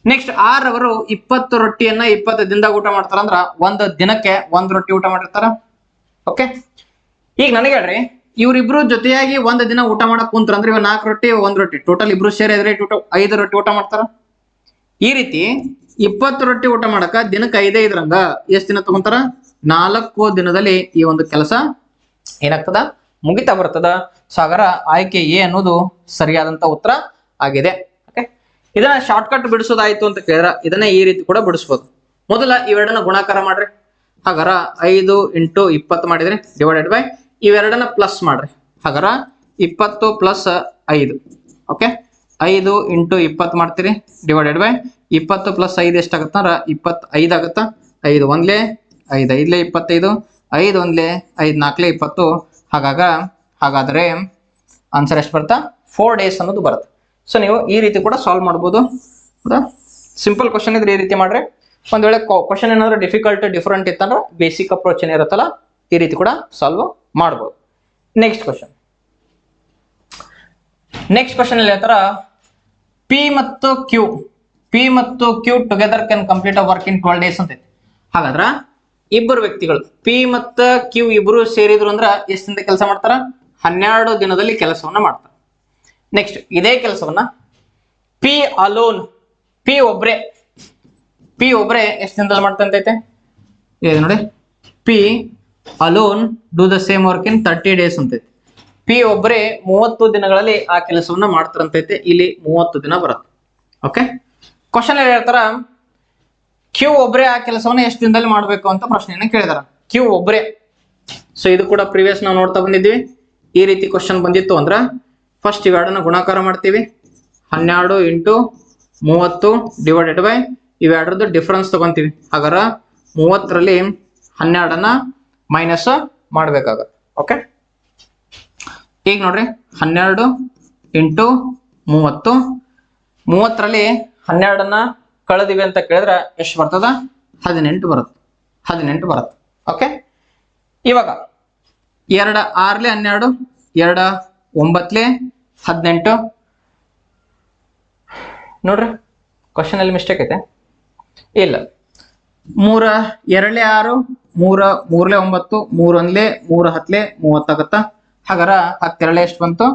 ನೆಕ್ಸ್ಟ್, ಆರ್ ರವರು 20 ರೊಟ್ಟಿಯನ್ನ 20 ದಿನದಾಗ ಊಟ ಮಾಡ್ತಾರ ಅಂದ್ರ ಒಂದು ದಿನಕ್ಕೆ 1 ರೊಟ್ಟಿ ಊಟ ಮಾಡಿರ್ತಾರ. ಓಕೆ, ಈಗ ನನಗೆ ಹೇಳ್ರಿ, ಇವ್ರಿಬ್ರು ಜೊತೆಯಾಗಿ ಒಂದು ದಿನ ಊಟ ಮಾಡಕ್ ಕುಂತ್ರ ಅಂದ್ರೆ ಇವ 4 ರೊಟ್ಟಿ 1 ರೊಟ್ಟಿ ಟೋಟಲ್ ಇಬ್ರು ಸೇರಿ 5 ರೊಟ್ಟಿ ಊಟ ಮಾಡ್ತಾರ. ಈ ರೀತಿ 20 ರೊಟ್ಟಿ ಊಟ ಮಾಡಕ ದಿನಕ್ಕೆ 5 5ರಂಗ ಎಷ್ಟು ದಿನ ತಗೊಂತಾರ? 4 ದಿನದಲ್ಲಿ ಈ ಒಂದು ಕೆಲಸ ಏನಾಗ್ತದ? ಮುಗಿತಾ ಬರ್ತದ. ಸಾಗರ ಆಯ್ಕೆ ಎ ಅನ್ನೋದು ಸರಿಯಾದಂತ ಉತ್ತರ ಆಗಿದೆ. ಓಕೆ, ಇದನ್ನ ಶಾರ್ಟ್ ಕಟ್ ಬಿಡಿಸೋದಾಯ್ತು ಅಂತ ಕೇಳಿದ್ರ ಇದನ್ನ ಈ ರೀತಿ ಕೂಡ ಬಿಡಿಸ್ಬೋದು. ಮೊದಲ ಇವೆರಡನ್ನ ಗುಣಾಕಾರ ಮಾಡ್ರಿ. ಹಾಗಾರ 5 × 20 ಮಾಡಿದ್ರಿ ಡಿವೈಡೆಡ್ ಬೈ ಇವೆರಡನ್ನ ಪ್ಲಸ್ ಮಾಡ್ರಿ. ಹಾಗಾರ 20 + 5. ಓಕೆ, 5 ಇಂಟು 20 ಮಾಡ್ತೀರಿ ಡಿವೈಡೆಡ್ ಬೈ 20 ಪ್ಲಸ್ 5 ಎಷ್ಟಾಗುತ್ತಂದ್ರ 25 ಆಗುತ್ತಾ. 5 ಒಂದ್ಲೆ 5 ಐದ್ಲೆ 25, 5 ಒಂದ್ಲೆ 5 ನಾಲ್ಕಲೆ 20. ಹಾಗಾದ್ರೆ ಆನ್ಸರ್ ಎಷ್ಟು ಬರುತ್ತಾ 4 days ಅನ್ನೋದು ಬರುತ್ತೆ. ಸೊ ನೀವು ಈ ರೀತಿ ಕೂಡ ಸಾಲ್ವ್ ಮಾಡ್ಬೋದು. ಹೌದಾ, ಸಿಂಪಲ್ ಕ್ವಶನ್ ಇದ್ರೆ ಈ ರೀತಿ ಮಾಡ್ರಿ. ಒಂದ್ ವೇಳೆ ಕ್ವಶನ್ ಏನಾದ್ರು ಡಿಫಿಕಲ್ಟ್ ಡಿಫರೆಂಟ್ ಇತ್ತಂದ್ರೆ ಬೇಸಿಕ್ ಅಪ್ರೋಚ್ ಏನಿರುತ್ತಲ್ಲ ಈ ರೀತಿ ಕೂಡ ಸಾಲ್ವ್ ಮಾಡ್ಬೋದು. ನೆಕ್ಸ್ಟ್ ಕ್ವಶನ್ ಅಲ್ಲಿ ಹೇಳ್ತಾರ ಪಿ ಮತ್ತು Q together can complete a work in 12 days ಅಂತ ಐತಿ. ಹಾಗಾದ್ರ ಇಬ್ಬರು ವ್ಯಕ್ತಿಗಳು ಪಿ ಮತ್ತು ಕ್ಯೂ ಇಬ್ರು ಸೇರಿದ್ರು ಅಂದ್ರ ಎಷ್ಟು ದಿನದ ಕೆಲಸ ಮಾಡ್ತಾರ? 12 ದಿನದಲ್ಲಿ ಕೆಲಸವನ್ನ ಮಾಡ್ತಾರ. ನೆಕ್ಸ್ಟ್ ಇದೇ ಕೆಲಸವನ್ನ ಪಿ ಅಲೋನ್, ಪಿ ಒಬ್ರೆ ಎಷ್ಟು ದಿನದಲ್ಲಿ ಮಾಡ್ತಂತೈತೆ ಇದು ನೋಡಿ. P alone do the same work in 30 days ಅಂತೈತಿ. ಪಿ ಒಬ್ರೆ 30 ದಿನಗಳಲ್ಲಿ ಆ ಕೆಲಸವನ್ನ ಮಾಡ್ತಾರಂತೈತೆ. ಇಲ್ಲಿ 30 ದಿನ ಬರುತ್ತೆ. ಓಕೆ, ಕ್ವಶನ್ ಹೇಳ್ತಾರ ಕ್ಯೂ ಒಬ್ರೆ ಆ ಕೆಲಸವನ್ನ ಎಷ್ಟು ದಿನದಲ್ಲಿ ಮಾಡ್ಬೇಕು ಅಂತ ಪ್ರಶ್ನೆಯನ್ನ ಕೇಳಿದಾರ. ಕ್ಯೂ ಒಬ್ರೆ, ಸೊ ಇದು ಕೂಡ ಪ್ರಿವಿಯಸ್ ನಾವು ನೋಡ್ತಾ ಬಂದಿದ್ವಿ. ಈ ರೀತಿ ಕ್ವಶನ್ ಬಂದಿತ್ತು ಅಂದ್ರ ಫಸ್ಟ್ ಇವೆರಡನ್ನ ಗುಣಾಕಾರ ಮಾಡ್ತೀವಿ. 12 ಇಂಟು 30 ಡಿವೈಡೆಡ್ ಬೈ ಇವೆರಡರದ್ದು ಡಿಫರೆನ್ಸ್ ತಗೊಂತೀವಿ. ಹಾಗಾದ್ರೆ 30ರಲ್ಲಿ 12ನ್ನ ಮೈನಸ್ ಮಾಡ್ಬೇಕಾಗತ್ತೆ. ಓಕೆ, ಈಗ ನೋಡ್ರಿ 12 ಇಂಟು 30, 30ರಲ್ಲಿ 12ನ್ನ ಕಳೆದಿವಿ ಅಂತ ಕೇಳಿದ್ರೆ ಎಷ್ಟು ಬರ್ತದ? 18 ಬರುತ್ತೆ. ಓಕೆ, ಇವಾಗ 2 6ಲೆ 12, 2 9ಲೆ 18. ನೋಡ್ರಿ ಕ್ವಶನ್ ಅಲ್ಲಿ ಮಿಸ್ಟೇಕ್ ಐತೆ ಇಲ್ಲ. 3 2ಲೆ 6, 3 3ಲೆ 9, 3 1ಲೆ 3 10ಲೆ 30 ಆಗತ್ತಾ. ಹಾಗಾರ 12 ಎಷ್ಟು ಬಂತು?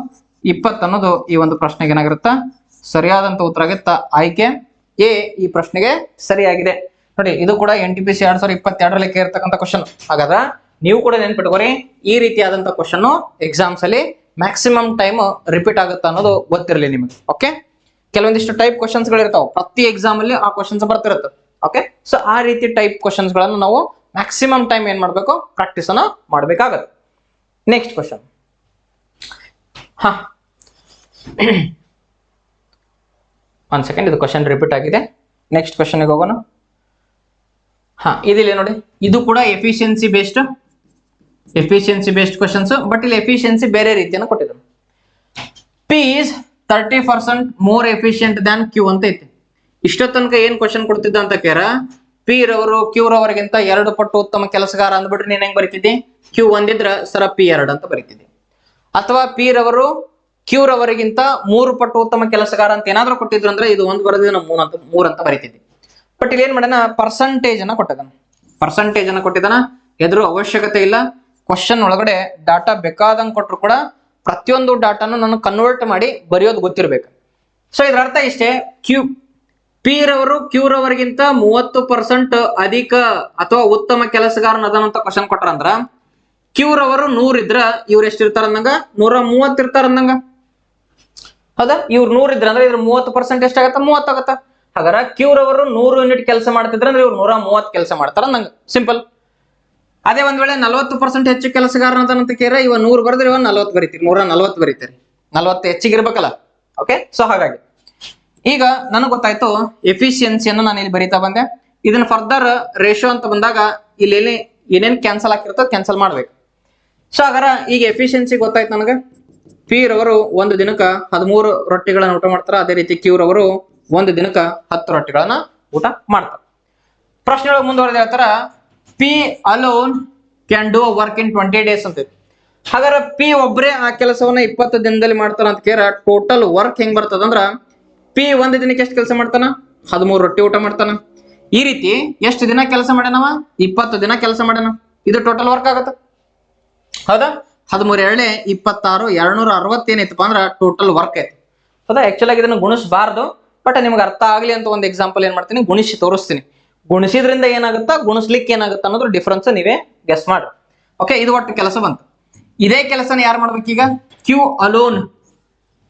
20 ಅನ್ನೋದು ಈ ಒಂದು ಪ್ರಶ್ನೆಗೆ ಏನಾಗಿರುತ್ತಾ ಸರಿಯಾದಂತ ಉತ್ತರ ಆಗುತ್ತಾ. ಆಯ್ಕೆ ಎ ಈ ಪ್ರಶ್ನೆಗೆ ಸರಿಯಾಗಿದೆ. ನೋಡಿ ಇದು ಕೂಡ NTPC 2022ರಲ್ಲಿ ಕೇಳಿರ್ತಕ್ಕಂಥ ಕ್ವಶನ್. ಹಾಗಾದ್ರೆ ನೀವು ಕೂಡ ನೆನ್ಪಿಟ್ಕೋರಿ, ಈ ರೀತಿಯಾದಂತ ಕ್ವಶನ್ ಎಕ್ಸಾಮ್ಸ್ ಅಲ್ಲಿ ಮ್ಯಾಕ್ಸಿಮಮ್ ಟೈಮ್ ರಿಪೀಟ್ ಆಗುತ್ತೆ ಅನ್ನೋದು ಗೊತ್ತಿರಲಿ ನಿಮಗೆ. ಓಕೆ, ಕೆಲವೊಂದಿಷ್ಟು ಟೈಪ್ ಕ್ವಶನ್ಸ್ ಗಳು ಇರ್ತಾವ, ಪ್ರತಿ ಎಕ್ಸಾಮ್ ಅಲ್ಲಿ ಆ ಕ್ವಶನ್ಸ್ ಬರ್ತಿರುತ್ತೆ. ಓಕೆ, ಸೊ ಆ ರೀತಿ ಟೈಪ್ ಕ್ವಶನ್ಸ್ ಗಳನ್ನು ನಾವು ಮ್ಯಾಕ್ಸಿಮಮ್ ಟೈಮ್ ಏನ್ ಮಾಡ್ಬೇಕು? ಪ್ರಾಕ್ಟೀಸ್ ಅನ್ನ ಮಾಡ್ಬೇಕಾಗತ್ತೆ. ನೆಕ್ಸ್ಟ್ ಕ್ವಶನ್, ಒಂದ್ ಸೆಕೆಂಡ್, ಇದು ಕ್ವಶನ್ ರಿಪೀಟ್ ಆಗಿದೆ. ನೆಕ್ಸ್ಟ್ ಕ್ವಶನ್ ಹೋಗೋಣ. ಇದಿಲ್ಲ ನೋಡಿ, ಇದು ಕೂಡ ಎಫಿಷಿಯನ್ಸಿ ಬೇಸ್ಡ್ ಕ್ವಶನ್ಸ್, ಬಟ್ ಇಲ್ಲಿ ಎಫಿಷಿಯನ್ಸಿ ಬೇರೆ ರೀತಿಯನ್ನು ಕೊಟ್ಟಿದ್ದಾನೆ. P is 30% more efficient than Q ಅಂತ ಐತಿ. ಇಷ್ಟ ತನಕ ಏನ್ ಕ್ವಶನ್ ಕೊಡ್ತಿದ್ದ ಅಂತ ಕೇರ, ಪಿ ರವರು ಕ್ಯೂ ರವರಿಗಿಂತ 2 ಪಟ್ಟು ಉತ್ತಮ ಕೆಲಸಗಾರ ಅಂದ್ಬಿಟ್ರೆ ನೀನ್ ಹೆಂಗ್ ಬರೀತಿದ್ದಿ? ಕ್ಯೂ ಒಂದಿದ್ರ ಸರ P2 ಅಂತ ಬರೀತಿದ್ದಿ. ಅಥವಾ ಪಿ ರವರು ಕ್ಯೂ ರವರಿಗಿಂತ 3 ಪಟ್ಟು ಉತ್ತಮ ಕೆಲಸಗಾರ ಅಂತ ಏನಾದ್ರೂ ಕೊಟ್ಟಿದ್ರು ಅಂದ್ರೆ ಇದು 1 ಬರೆದಿದ್ದು ನಾವು 3 ಅಂತ ಬರೀತಿದ್ವಿ. ಬಟ್ ಇಲ್ಲಿ ಏನ್ ಮಾಡೋಣ, ಪರ್ಸೆಂಟೇಜ್ ಅನ್ನ ಕೊಟ್ಟಿದ್ದಾನ. ಎದುರು ಅವಶ್ಯಕತೆ ಇಲ್ಲ. ಕ್ವಶನ್ ಒಳಗಡೆ ಡಾಟಾ ಬೇಕಾದಂಗ್ ಕೊಟ್ರು ಕೂಡ ಪ್ರತಿಯೊಂದು ಡಾಟಾನು ನಾನು ಕನ್ವರ್ಟ್ ಮಾಡಿ ಬರೆಯೋದು ಗೊತ್ತಿರ್ಬೇಕು. ಸೊ ಇದ್ರ ಅರ್ಥ ಇಷ್ಟೇ, ಪಿ ರವರು ಕ್ಯೂ ರವರಿಗಿಂತ 30% ಅಧಿಕ ಅಥವಾ ಉತ್ತಮ ಕೆಲಸಗಾರನ ಅದನ್ನಂತ ಕ್ವಶನ್ ಕೊಟ್ರಂದ್ರ ಕ್ಯೂ ರವರು 100 ಇದ್ರ ಇವ್ರು ಎಷ್ಟಿರ್ತಾರ ಅಂದಂಗ 130 ಇರ್ತಾರ ಅಂದಂಗ. ಹೌದಾ, ಇವ್ರು 100 ಇದ್ರ ಅಂದ್ರೆ ಇದ್ರ 30% ಎಷ್ಟಾಗತ್ತ? 30 ಆಗತ್ತ. ಹಾಗಾದ್ರೆ ಕ್ಯೂ ರವರು 100 ಯೂನಿಟ್ ಕೆಲಸ ಮಾಡ್ತಿದ್ರ ಅಂದ್ರೆ ಇವ್ರು 130 ಕೆಲಸ ಮಾಡ್ತಾರ ಅಂದಂಗ. ಸಿಂಪಲ್. ಅದೇ ಒಂದ್ ವೇಳೆ 40% ಹೆಚ್ಚು ಕೆಲಸಗಾರನಂತ ಕೇರ ಇವ 100 ಬರೆದ್ರೆ ಇವ 40 ಬರೀತೀರಿ, 140 ಬರೀತೀರಿ. 40 ಹೆಚ್ಚಿಗೆ ಇರ್ಬೇಕಲ್ಲ. ಓಕೆ, ಸೊ ಹಾಗಾಗಿ ಈಗ ನನಗೆ ಗೊತ್ತಾಯ್ತು ಎಫಿಷಿಯನ್ಸಿಯನ್ನು ನಾನು ಇಲ್ಲಿ ಬರೀತಾ ಬಂದೆ. ಇದನ್ನ ಫರ್ದರ್ ರೇಷಿಯೋ ಅಂತ ಬಂದಾಗ ಇಲ್ಲಿ ಏನೇನ್ ಕ್ಯಾನ್ಸಲ್ ಆಗಿರ್ತೋ ಕ್ಯಾನ್ಸಲ್ ಮಾಡ್ಬೇಕು. ಸೊ ಹಾಗಾರ ಈಗ ಎಫಿಷಿಯನ್ಸಿ ಗೊತ್ತಾಯ್ತು ನನಗೆ. ಪಿ ರವರು 1 ದಿನಕ್ಕೆ 13 ರೊಟ್ಟಿಗಳನ್ನ ಊಟ ಮಾಡ್ತಾರ. ಅದೇ ರೀತಿ ಕ್ಯೂ ರವರು 1 ದಿನಕ್ಕೆ 10 ರೊಟ್ಟಿಗಳನ್ನ ಊಟ ಮಾಡ್ತಾರ. ಪ್ರಶ್ನೆ ಒಳಗೆ ಮುಂದುವರೆದ ಹೇಳ್ತಾರ P alone can do work in 20 days ಅಂತ. ಹಾಗಾದ್ರೆ ಪಿ ಒಬ್ರೆ ಆ ಕೆಲಸವನ್ನ 20 ದಿನದಲ್ಲಿ ಮಾಡ್ತಾರ ಅಂತ ಕೇರ ಟೋಟಲ್ ವರ್ಕ್ ಹೆಂಗ್ ಬರ್ತದಂದ್ರ ಪಿ 1 ದಿನಕ್ಕೆ ಎಷ್ಟು ಕೆಲಸ ಮಾಡ್ತಾನ? 13 ರೊಟ್ಟಿ ಊಟ ಮಾಡ್ತಾನ. ಈ ರೀತಿ ಎಷ್ಟು ದಿನ ಕೆಲಸ ಮಾಡ್ಯಾನವ? 20 ದಿನ ಕೆಲಸ ಮಾಡ್ಯಾನ. ಇದು ಟೋಟಲ್ ವರ್ಕ್ ಆಗತ್ತ. ಹೌದಾ, 13 2 26 260 ಏನೈತಪ್ಪ ಅಂದ್ರ ಟೋಟಲ್ ವರ್ಕ್ ಐತಿ. ಹೌದಾ, ಆಕ್ಚುಲ್ ಆಗಿ ಇದನ್ನ ಗುಣಿಸಬಾರ್ದು, ಬಟ್ ನಿಮ್ಗೆ ಅರ್ಥ ಆಗ್ಲಿ ಅಂತ ಒಂದು ಎಕ್ಸಾಂಪಲ್ ಏನ್ ಮಾಡ್ತೀನಿ, ಗುಣಿಸಿ ತೋರಿಸ್ತೀನಿ. ಗುಣಿಸಿದ್ರಿಂದ ಏನಾಗುತ್ತಾ, ಗುಣಿಸ್ಲಿಕ್ಕೆ ಏನಾಗುತ್ತಾ ಅನ್ನೋದ್ರ ಡಿಫ್ರೆನ್ಸ್ ನೀವೇ ಗೆಸ್ ಮಾಡ್ರಿ. ಓಕೆ, ಇದು ಒಟ್ಟು ಕೆಲಸ ಬಂತು. ಇದೇ ಕೆಲಸನ ಯಾರು ಮಾಡ್ಬೇಕೀಗ? ಕ್ಯೂ ಅಲೋನ್,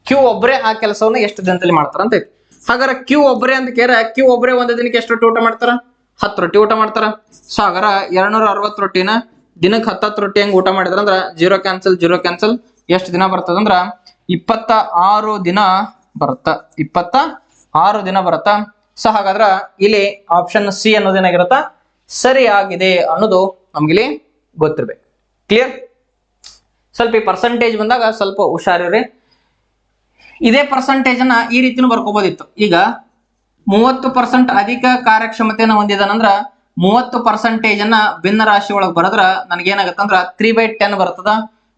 ಕ್ಯೂ ಒಬ್ರೆ ಆ ಕೆಲಸವನ್ನ ಎಷ್ಟು ದಿನದಲ್ಲಿ ಮಾಡ್ತಾರ ಅಂತ ಐತಿ. ಹಾಗಾದ್ರೆ ಕ್ಯೂ ಒಬ್ರೆ ಅಂತ ಕೇರ ಕ್ಯೂ ಒಬ್ರೆ 1 ದಿನಕ್ಕೆ ಎಷ್ಟು ರೊಟ್ಟಿ ಊಟ ಮಾಡ್ತಾರ? 10 ರೊಟ್ಟಿ ಊಟ ಮಾಡ್ತಾರ. ಸೊ ಹಾಗಾರ 260 ರೊಟ್ಟಿನ ದಿನಕ್ಕೆ 10 ರೊಟ್ಟಿ ಹೆಂಗ್ ಊಟ ಮಾಡಿದ್ರ ಅಂದ್ರ 0 ಕ್ಯಾನ್ಸಲ್ ಎಷ್ಟು ದಿನ ಬರ್ತದಂದ್ರ 26 ದಿನ ಬರುತ್ತಾ? 26 ದಿನ ಬರುತ್ತಾ? ಸೊ ಹಾಗಾದ್ರ ಇಲ್ಲಿ ಆಪ್ಷನ್ ಸಿ ಅನ್ನೋದೇನಾಗಿರುತ್ತಾ ಸರಿಯಾಗಿದೆ ಅನ್ನೋದು ನಮ್ಗಿಲ್ಲಿ ಗೊತ್ತಿರ್ಬೇಕು. ಕ್ಲಿಯರ್? ಸ್ವಲ್ಪ ಈ ಪರ್ಸೆಂಟೇಜ್ ಬಂದಾಗ ಸ್ವಲ್ಪ ಹುಷಾರಿರ್ರಿ. ಇದೇ ಪರ್ಸೆಂಟೇಜ್ ಅನ್ನ ಈ ರೀತಿನೂ ಬರ್ಕೋಬಹುದಿತ್ತು. ಈಗ 30% ಅಧಿಕ ಕಾರ್ಯಕ್ಷಮತೆಯನ್ನು ಹೊಂದಿದಾನಂದ್ರ 30% ಅನ್ನ ಭಿನ್ನ ರಾಶಿ ಒಳಗೆ ಬರದ್ರ ನನಗೇನಾಗತ್ತಂದ್ರ 3/10 ಬರ್ತದ.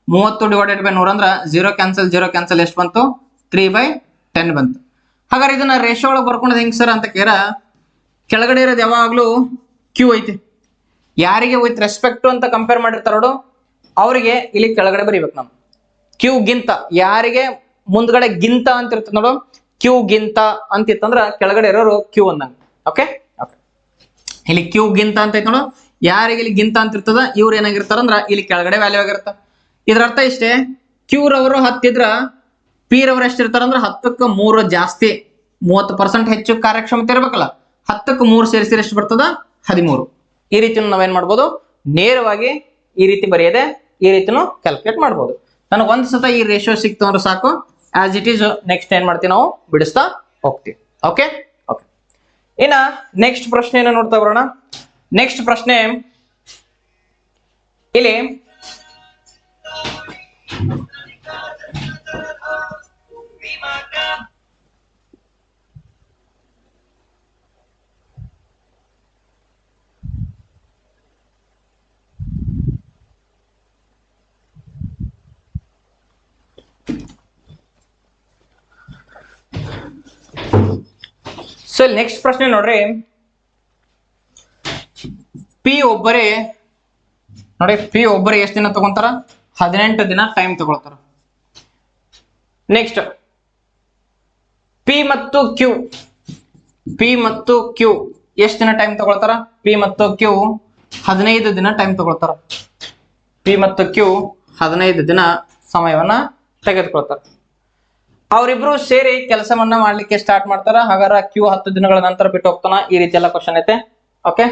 30/100 ಅಂದ್ರ 0 ಕ್ಯಾನ್ಸಲ್ ಎಷ್ಟು ಬಂತು? 3/10 ಬಂತು. ಹಾಗಾದ್ರೆ ಇದನ್ನ ರೇಷಿಯೋ ಒಳಗೆ ಬರ್ಕೊಂಡ್ ಹೆಂಗ್ ಸರ್ ಅಂತ ಕೇರ, ಕೆಳಗಡೆ ಇರೋದು ಯಾವಾಗ್ಲೂ ಕ್ಯೂ ಐತಿ. ಯಾರಿಗೆ ವಿತ್ ರೆಸ್ಪೆಕ್ಟ್ ಅಂತ ಕಂಪೇರ್ ಮಾಡಿರ್ತಾರ ನೋಡು ಅವರಿಗೆ ಇಲ್ಲಿ ಕೆಳಗಡೆ ಬರೀಬೇಕು ನಾವು. ಕ್ಯೂ ಗಿಂತ, ಯಾರಿಗೆ ಮುಂದ್ಗಡೆ ಗಿಂತ ಅಂತ ಇರ್ತದೆ ನೋಡು, ಕ್ಯೂ ಗಿಂತ ಅಂತಿತ್ತಂದ್ರ ಕೆಳಗಡೆ ಇರೋರು ಕ್ಯೂ ಅಂದಂಗ. ಓಕೆ, ಇಲ್ಲಿ ಕ್ಯೂ ಗಿಂತ ಅಂತ ಐತಿ ನೋಡು, ಯಾರಿಗೆ ಇಲ್ಲಿ ಗಿಂತ ಅಂತ ಇರ್ತದ ಇವ್ರು ಏನಾಗಿರ್ತಾರಂದ್ರ ಇಲ್ಲಿ ಕೆಳಗಡೆ ವ್ಯಾಲ್ಯೂ ಆಗಿರ್ತ. ಇದ್ರ ಅರ್ಥ ಇಷ್ಟೇ, ಕ್ಯೂ ರವರು 10 ಇದ್ರ ಪಿ ರವರು ಎಷ್ಟಿರ್ತಾರಂದ್ರ 10ಕ್ಕೆ 3 ಜಾಸ್ತಿ, 30% ಹೆಚ್ಚು ಕಾರ್ಯಕ್ಷಮತೆ ಇರ್ಬೇಕಲ್ಲ, 10ಕ್ಕೆ 3 ಸೇರಿಸಿದ್ರೆ ಎಷ್ಟು ಬರ್ತದ? 13. ಈ ರೀತಿ ನಾವೇನ್ ಮಾಡ್ಬೋದು, ನೇರವಾಗಿ ಈ ರೀತಿ ಬರೆಯದೆ ಈ ರೀತಿನೂ ಕ್ಯಾಲ್ಕುಲೇಟ್ ಮಾಡ್ಬೋದು. ನನಗೆ ಒಂದ್ ಸತ ಈ ರೇಷಿಯೋ ಸಿಕ್ತು ಅಂದ್ರೆ ಸಾಕು, ಆಸ್ ಇಟ್ ಈಸ್ ನೆಕ್ಸ್ಟ್ ಏನ್ ಮಾಡ್ತೀವಿ ನಾವು ಬಿಡಿಸ್ತಾ ಹೋಗ್ತೀವಿ. Okay okay. ಇನ್ನ ನೆಕ್ಸ್ಟ್ ಪ್ರಶ್ನೆಯನ್ನ ನೋಡ್ತಾ ಬರೋಣ. ನೆಕ್ಸ್ಟ್ ಪ್ರಶ್ನೆ ಇಲ್ಲಿ ಸೊ ನೆಕ್ಸ್ಟ್ ಪ್ರಶ್ನೆ ನೋಡ್ರಿ, ಪಿ ಒಬ್ಬರೇ ಎಷ್ಟು ದಿನ ತಗೊಂತಾರ? 18 ದಿನ ಟೈಮ್ ತಗೊಳ್ತಾರ. ನೆಕ್ಸ್ಟ್ ಪಿ ಮತ್ತು ಕ್ಯೂ ಎಷ್ಟು ದಿನ ಟೈಮ್ ತಗೊಳ್ತಾರ? ಪಿ ಮತ್ತು ಕ್ಯೂ 15 ದಿನ ಟೈಮ್ ತಗೊಳ್ತಾರ. ಪಿ ಮತ್ತು ಕ್ಯೂ 15 ದಿನ ಸಮಯವನ್ನ ತೆಗೆದುಕೊಳ್ತಾರ. ಅವರಿಬ್ರು ಸೇರಿ ಕೆಲಸವನ್ನ ಮಾಡ್ಲಿಕ್ಕೆ ಸ್ಟಾರ್ಟ್ ಮಾಡ್ತಾರ. ಹಾಗಾದ್ರೆ ಕ್ಯೂ 10 ದಿನಗಳ ನಂತರ ಬಿಟ್ಟು ಹೋಗ್ತಾನ. ಈ ರೀತಿ ಎಲ್ಲ ಕ್ವಶನ್ ಐತೆ. ಓಕೆ,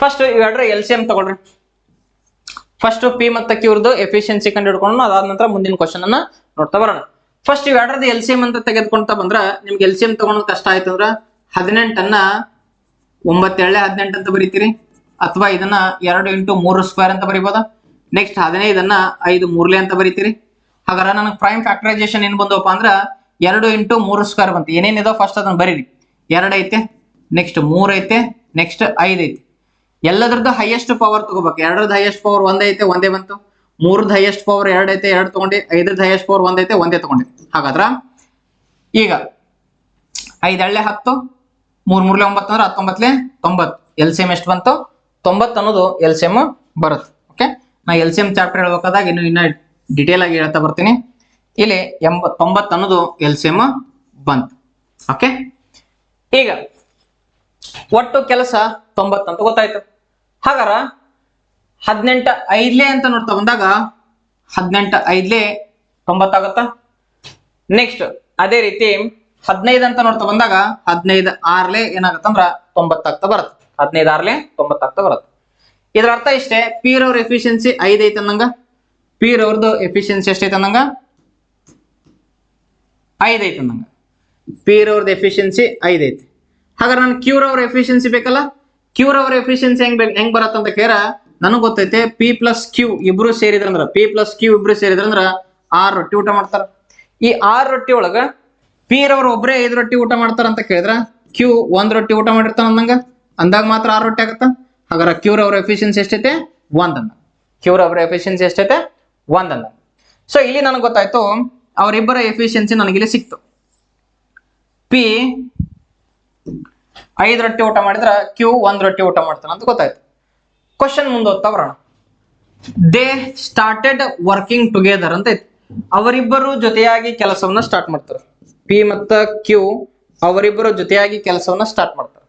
ಫಸ್ಟ್ ಇವೆರಡರ LCM ತಗೊಳ್ರಿ. ಫಸ್ಟ್ ಪಿ ಮತ್ತು ಕ್ಯೂರ್ದು ಎಫಿಷಿಯನ್ಸಿ ಕಂಡು ಹಿಡ್ಕೊಂಡು ಅದಾದ ನಂತರ ಮುಂದಿನ ಕ್ವಶನ್ ಅನ್ನ ನೋಡ್ತಾ ಬರೋಣ. ಫಸ್ಟ್ ಇವೆರಡರದ LCM ಅಂತ ತೆಗೆದುಕೊಂತ ಬಂದ್ರ ನಿಮ್ಗೆ LCM ತಗೊಳೋದು ಕಷ್ಟ ಆಯ್ತು ಅಂದ್ರ 18 ಅನ್ನ 9 ಎಳ್ಳೆ 18 ಅಂತ ಬರೀತೀರಿ, ಅಥವಾ ಇದನ್ನ 2 × 3 ಸ್ಕ್ವೇರ್ ಅಂತ ಬರೀಬೋದ. ನೆಕ್ಸ್ಟ್ 15 ಅನ್ನ 5 ಮೂರ್ಲೆ ಅಂತ ಬರೀತೀರಿ. ಹಾಗಾದ್ರೆ ನನಗೆ ಪ್ರೈಮ್ ಫ್ಯಾಕ್ಟರೈಸೇಷನ್ ಏನ್ ಬಂದವಪ್ಪ ಅಂದ್ರ 2 × 3 ಸ್ಕ್ವೇರ್ ಬಂತು. ಏನೇನಿದಾವ ಫಸ್ಟ್ ಅದನ್ನ ಬರೀರಿ. 2 ಐತೆ, ನೆಕ್ಸ್ಟ್ 3 ಐತೆ, ನೆಕ್ಸ್ಟ್ 5 ಐತೆ. ಎಲ್ಲದ್ರದ್ದು ಹೈಯೆಸ್ಟ್ ಪವರ್ ತಗೋಬೇಕು. 2ರದ ಹೈಯೆಸ್ಟ್ ಪವರ್ 1 ಐತೆ, 1 ಬಂತು. 3ದ ಹೈಯೆಸ್ಟ್ ಪವರ್ 2 ಐತೆ, 2 ತಗೊಂಡೆ. 5ದ ಹೈಯೆಸ್ಟ್ ಪವರ್ 1 ಐತೆ, 1 ತಗೊಂಡೆ. ಹಾಗಾದ್ರ ಈಗ 5 ಎಳ್ಳೆ 10, 3 ಮೂರ್ಲೆ 9 ಅಂದ್ರೆ 19 90. LCM ಎಷ್ಟು ಬಂತು? 90 ಅನ್ನೋದು LCM ಬರುತ್ತೆ. ಓಕೆ, ನಾ LCM ಚಾಪ್ಟರ್ ಹೇಳ್ಬೇಕಾದಾಗ ಇನ್ನ ಡಿಟೇಲ್ ಆಗಿ ಹೇಳ್ತಾ ಬರ್ತೀನಿ. ಇಲ್ಲಿ 90 ಅನ್ನೋದು LCM ಬಂತು. ಓಕೆ, ಈಗ ಒಟ್ಟು ಕೆಲಸ 90 ಅಂತ ಗೊತ್ತಾಯ್ತು. ಹಾಗಾರ 18 5 ಅಂತ ನೋಡ್ತಾ ಬಂದಾಗ 18 5 90 ಆಗತ್ತ. ನೆಕ್ಸ್ಟ್ ಅದೇ ರೀತಿ 15 ಅಂತ ನೋಡ್ತಾ ಬಂದಾಗ 15 6 ಏನಾಗತ್ತಂದ್ರ 90 ಆಗ್ತಾ ಬರುತ್ತೆ. 15 6 90 ಆಗ್ತಾ ಬರುತ್ತೆ. ಇದ್ರ ಅರ್ಥ ಇಷ್ಟೇ, ಪಿ ರವ್ರ ಎಫಿಷಿಯನ್ಸಿ 5 ಐತೆ ಅಂದಂಗ, ಪಿ ರವ್ರದ್ದು ಎಫಿಷಿಯನ್ಸಿ ಎಷ್ಟೈತೆ ಅಂದಂಗ 5 ಐತೆ ಅಂದಂಗ, ಪಿ ರವ್ರದ್ದು ಎಫಿಷಿಯನ್ಸಿ 5 ಐತೆ. ಹಾಗಾದ್ರೆ ನಾನು ಕ್ಯೂ ರವ್ರ ಎಫಿಷಿಯನ್ಸಿ ಬೇಕಲ್ಲ, ಕ್ಯೂ ರವ್ರ ಎಫಿಷಿಯನ್ಸಿ ಹೆಂಗ್ ಬರತ್ತ ಅಂತ ಕೇರ ನನಗ್ ಗೊತ್ತೈತೆ. ಪಿ ಪ್ಲಸ್ ಕ್ಯೂ ಇಬ್ರು ಸೇರಿದ್ರಂದ್ರ, ಪಿ ಪ್ಲಸ್ ಕ್ಯೂ ಇಬ್ರು ಸೇರಿದ್ರಂದ್ರ 6 ರೊಟ್ಟಿ ಊಟ ಮಾಡ್ತಾರ. ಈ 6 ರೊಟ್ಟಿ ಒಳಗ ಪಿ ರವ್ರ ಒಬ್ರೇ 5 ರೊಟ್ಟಿ ಊಟ ಮಾಡ್ತಾರ ಅಂತ ಕೇಳಿದ್ರ ಕ್ಯೂ 1 ರೊಟ್ಟಿ ಊಟ ಮಾಡಿರ್ತಾನ ಅಂದಾಗ ಮಾತ್ರ 6 ರೊಟ್ಟಿ ಆಗತ್ತ. ಹಾಗಾದ್ರೆ ಕ್ಯೂ ರವ್ರ ಎಫಿಷಿಯನ್ಸಿ ಎಷ್ಟೈತೆ? 1 ಅಂದ. ಕ್ಯೂ ರವ್ರ ಎಫಿಷಿಯನ್ಸಿ ಎಷ್ಟೈತೆ? 1 ಅಂದ. ಸೊ ಇಲ್ಲಿ ನನಗೆ ಗೊತ್ತಾಯ್ತು ಅವರಿಬ್ಬರ ಎಫಿಷಿಯನ್ಸಿ ನನಗಿಲ್ಲಿ ಸಿಕ್ತು. ಪಿ 5 ರೊಟ್ಟಿ ಊಟ ಮಾಡಿದ್ರ ಕ್ಯೂ 1 ರೊಟ್ಟಿ ಊಟ ಮಾಡ್ತಾನ ಅಂತ ಗೊತ್ತಾಯ್ತು. ಕ್ವಶನ್ ಮುಂದೆ ಓದ್ತಾ ಬರೋಣ. ದೇ ಸ್ಟಾರ್ಟೆಡ್ ವರ್ಕಿಂಗ್ ಟುಗೆದರ್ ಅಂತ ಐತಿ. ಅವರಿಬ್ಬರು ಜೊತೆಯಾಗಿ ಕೆಲಸವನ್ನ ಸ್ಟಾರ್ಟ್ ಮಾಡ್ತಾರೆ. ಪಿ ಮತ್ತ ಕ್ಯೂ ಅವರಿಬ್ಬರು ಜೊತೆಯಾಗಿ ಕೆಲಸವನ್ನ ಸ್ಟಾರ್ಟ್ ಮಾಡ್ತಾರೆ.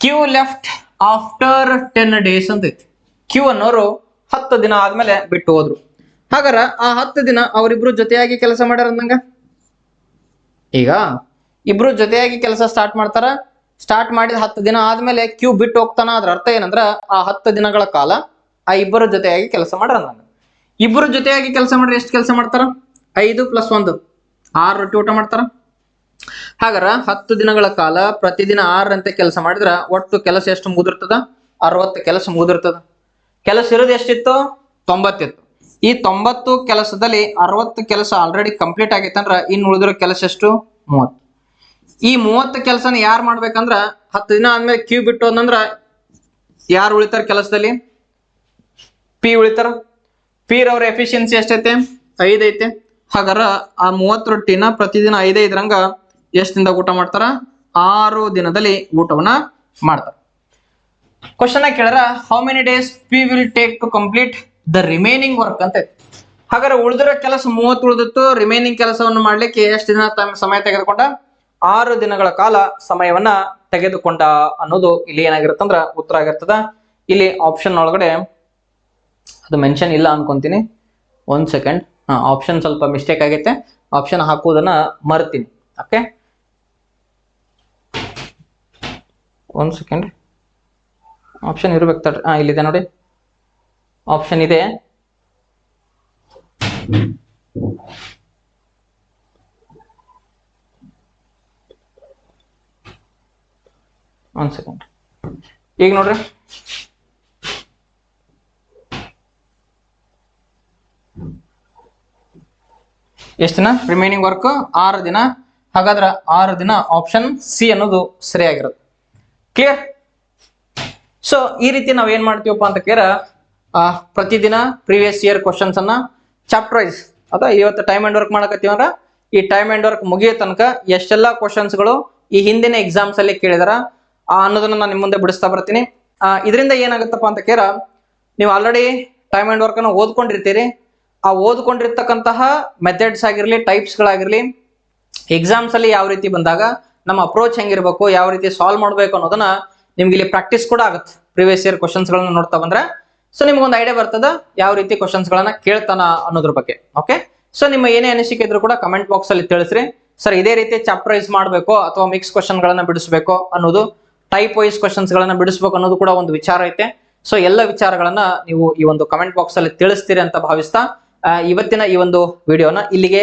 ಕ್ಯೂ ಲೆಫ್ಟ್ ಆಫ್ಟರ್ 10 ಡೇಸ್ ಅಂತ ಐತಿ. ಕ್ಯೂ ಅನ್ನೋರು 10 ದಿನ ಆದ್ಮೇಲೆ ಬಿಟ್ಟು ಹೋದ್ರು. ಹಾಗಾರ ಆ 10 ದಿನ ಅವರಿಬ್ರು ಜೊತೆಯಾಗಿ ಕೆಲಸ ಮಾಡ್ಯಾರ ಅಂದಂಗ. ಈಗ ಇಬ್ರು ಜೊತೆಯಾಗಿ ಕೆಲಸ ಸ್ಟಾರ್ಟ್ ಮಾಡ್ತಾರ. ಸ್ಟಾರ್ಟ್ ಮಾಡಿದ 10 ದಿನ ಆದ್ಮೇಲೆ ಕ್ಯೂ ಬಿಟ್ಟು ಹೋಗ್ತಾನ. ಅದ್ರ ಅರ್ಥ ಏನಂದ್ರ ಆ 10 ದಿನಗಳ ಕಾಲ ಆ ಇಬ್ಬರ ಜೊತೆಯಾಗಿ ಕೆಲಸ ಮಾಡ್ರ ನಾನು. ಇಬ್ಬರು ಜೊತೆಯಾಗಿ ಕೆಲಸ ಮಾಡ್ರಿ ಎಷ್ಟು ಕೆಲಸ ಮಾಡ್ತಾರ? 5 + 1 6 ರೊಟ್ಟಿ ಊಟ ಮಾಡ್ತಾರ. ಹಾಗಾರ 10 ದಿನಗಳ ಕಾಲ ಪ್ರತಿದಿನ 6ರಂತೆ ಕೆಲಸ ಮಾಡಿದ್ರ ಒಟ್ಟು ಕೆಲಸ ಎಷ್ಟು ಮುಗಿದಿರ್ತದ? 60 ಕೆಲಸ ಮುಗಿದಿರ್ತದ. ಕೆಲಸ ಇರೋದು ಎಷ್ಟಿತ್ತು? 90 ಇತ್ತು. ಈ 90 ಕೆಲಸದಲ್ಲಿ 60 ಕೆಲಸ ಆಲ್ರೆಡಿ ಕಂಪ್ಲೀಟ್ ಆಗೈತಂದ್ರ ಇನ್ನು ಉಳಿದಿರೋ ಕೆಲಸ ಎಷ್ಟು? 30. ಈ 30 ಕೆಲಸನ ಯಾರು ಮಾಡ್ಬೇಕಂದ್ರ 10 ದಿನ ಆದ್ಮೇಲೆ ಕ್ಯೂ ಬಿಟ್ಟು ಅಂದ್ರ ಯಾರು ಉಳಿತಾರ ಕೆಲಸದಲ್ಲಿ? ಪಿ ಉಳಿತಾರ. ಪಿ ರವ್ರ ಎಫಿಷಿಯನ್ಸಿ ಎಷ್ಟೈತೆ? 5 ಐತೆ. ಹಾಗಾರ ಆ 30 ರೊಟ್ಟಿನ ಪ್ರತಿದಿನ 5 ರಂಗ ಎಷ್ಟು ದಿನದಾಗ ಊಟ ಮಾಡ್ತಾರ? 6 ದಿನದಲ್ಲಿ ಊಟವನ್ನ ಮಾಡ್ತಾರ. ಕ್ವಶನ್ ಕೇಳರ how many days P will take to complete the remaining work ಅಂತ. ಹಾಗಾದ್ರೆ ಉಳಿದಿರೋ ಕೆಲಸ 30 ಉಳಿದಿತ್ತು, ರಿಮೈನಿಂಗ್ ಕೆಲಸವನ್ನು ಮಾಡ್ಲಿಕ್ಕೆ ಎಷ್ಟು ದಿನ ಸಮಯ ತೆಗೆದುಕೊಂಡ? 6 ದಿನಗಳ ಕಾಲ ಸಮಯವನ್ನ ತೆಗೆದುಕೊಂಡ ಅನ್ನೋದು ಇಲ್ಲಿ ಏನಾಗಿರುತ್ತಂದ್ರ ಉತ್ತರ ಆಗಿರ್ತದ. ಇಲ್ಲಿ ಆಪ್ಷನ್ ಒಳಗಡೆ ಅದು ಮೆನ್ಷನ್ ಇಲ್ಲ ಅನ್ಕೊಂತೀನಿ. 1 ಸೆಕೆಂಡ್. ಆಪ್ಷನ್ ಸ್ವಲ್ಪ ಮಿಸ್ಟೇಕ್ ಆಗೈತೆ, ಆಪ್ಷನ್ ಹಾಕುವುದನ್ನ ಮರ್ತೀನಿ. Okay, 1 second. ಆಪ್ಷನ್ ಇರ್ಬೇಕು ತಡ್ರಿ. ಇಲ್ಲಿದೆ ನೋಡಿ, ಆಪ್ಷನ್ ಇದೆ. ಒಂದು ಸೆಕೆಂಡ್. ಈಗ ನೋಡ್ರಿ, ಎಷ್ಟು ದಿನ ರಿಮೈನಿಂಗ್ ವರ್ಕ್? 6 ದಿನ. ಹಾಗಾದ್ರೆ 6 ದಿನ ಆಪ್ಷನ್ ಸಿ ಅನ್ನೋದು ಸರಿಯಾಗಿರುತ್ತೆ. ಕ್ಲಿಯರ್? ಸೊ ಈ ರೀತಿ ನಾವ್ ಏನ್ ಮಾಡ್ತೀವಪ್ಪ ಅಂತ ಕೇರ ಪ್ರತಿದಿನ ಪ್ರೀವಿಯಸ್ ಇಯರ್ ಕ್ವಶನ್ಸ್ ಅನ್ನ ಚಾಪ್ಟರ್ ವೈಸ್ ಅಥವಾ ಇವತ್ತು ಟೈಮ್ ಅಂಡ್ ವರ್ಕ್ ಮಾಡಕತ್ತೀವಂದ್ರ ಈ ಟೈಮ್ ಅಂಡ್ ವರ್ಕ್ ಮುಗಿಯೋ ತನಕ ಎಷ್ಟೆಲ್ಲಾ ಕ್ವಶನ್ಸ್ ಗಳು ಈ ಹಿಂದಿನ ಎಕ್ಸಾಮ್ಸ್ ಅಲ್ಲಿ ಕೇಳಿದಾರ ಅನ್ನೋದನ್ನ ನಾನು ನಿಮ್ ಮುಂದೆ ಬಿಡಿಸ್ತಾ ಬರ್ತೀನಿ. ಇದರಿಂದ ಏನಾಗುತ್ತಪ್ಪ ಅಂತ ಕೇರ ನೀವು ಆಲ್ರೆಡಿ ಟೈಮ್ ಅಂಡ್ ವರ್ಕ್ ಅನ್ನು ಓದ್ಕೊಂಡಿರ್ತೀರಿ. ಆ ಓದ್ಕೊಂಡಿರ್ತಕ್ಕಂತಹ ಮೆಥಡ್ಸ್ ಆಗಿರ್ಲಿ, ಟೈಪ್ಸ್ ಗಳಾಗಿರ್ಲಿ, ಎಕ್ಸಾಮ್ಸ್ ಅಲ್ಲಿ ಯಾವ ರೀತಿ ಬಂದಾಗ ನಮ್ಮ ಅಪ್ರೋಚ್ ಹೆಂಗಿರ್ಬೇಕು, ಯಾವ ರೀತಿ ಸಾಲ್ವ್ ಮಾಡ್ಬೇಕು ಅನ್ನೋದನ್ನ ನಿಮ್ಗೆ ಇಲ್ಲಿ ಪ್ರಾಕ್ಟೀಸ್ ಕೂಡ ಆಗುತ್ತೆ. ಪ್ರೀವಿಯಸ್ ಇಯರ್ ಕ್ವಶನ್ಸ್ ಗಳನ್ನ ನೋಡ್ತಾ ಬಂದ್ರೆ ಸೊ ನಿಮ್ಗೊಂದು ಐಡಿಯಾ ಬರ್ತದ ಯಾವ ರೀತಿ ಕ್ವಶನ್ಸ್ ಗಳನ್ನ ಕೇಳ್ತಾನ ಅನ್ನೋದ್ರ ಬಗ್ಗೆ. ಓಕೆ, ಸೊ ನಿಮ್ಮ ಏನೇ ಅನಿಸಿಕೆ ಇದ್ರು ಕೂಡ ಕಮೆಂಟ್ ಬಾಕ್ಸ್ ಅಲ್ಲಿ ತಿಳಿಸ್ರಿ. ಸರ್ ಇದೇ ರೀತಿ ಚಾಪ್ಟರ್ ವೈಸ್ ಮಾಡ್ಬೇಕು ಅಥವಾ ಮಿಕ್ಸ್ ಕ್ವಶನ್ ಗಳನ್ನ ಬಿಡಿಸ್ಬೇಕು ಅನ್ನೋದು, ಟೈಪ್ ವೈಸ್ ಕ್ವಶನ್ಸ್ ಗಳನ್ನ ಬಿಡಿಸ್ಬೇಕು ಅನ್ನೋದು ಕೂಡ ಒಂದು ವಿಚಾರ ಐತೆ. ಸೊ ಎಲ್ಲ ವಿಚಾರಗಳನ್ನ ನೀವು ಈ ಒಂದು ಕಮೆಂಟ್ ಬಾಕ್ಸ್ ಅಲ್ಲಿ ತಿಳಿಸ್ತೀರಿ ಅಂತ ಭಾವಿಸ್ತಾ ಇವತ್ತಿನ ಈ ಒಂದು ವಿಡಿಯೋನ ಇಲ್ಲಿಗೆ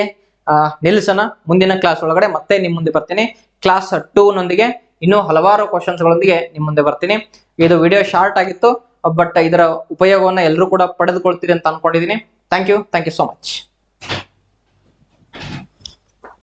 ನಿಲ್ಲಿಸೋಣ. ಮುಂದಿನ ಕ್ಲಾಸ್ ಒಳಗಡೆ ಮತ್ತೆ ನಿಮ್ ಮುಂದೆ ಬರ್ತೀನಿ. ಕ್ಲಾಸ್ 2 ನೊಂದಿಗೆ ಇನ್ನೂ ಹಲವಾರು ಕ್ವಶನ್ಸ್ ಗಳೊಂದಿಗೆ ನಿಮ್ ಮುಂದೆ ಬರ್ತೀನಿ. ಇದು ವಿಡಿಯೋ ಶಾರ್ಟ್ ಆಗಿತ್ತು, ಬಟ್ ಇದರ ಉಪಯೋಗವನ್ನ ಎಲ್ಲರೂ ಕೂಡ ಪಡೆದುಕೊಳ್ತೀರಿ ಅಂತ ಅನ್ಕೊಂಡಿದೀನಿ. Thank you so much.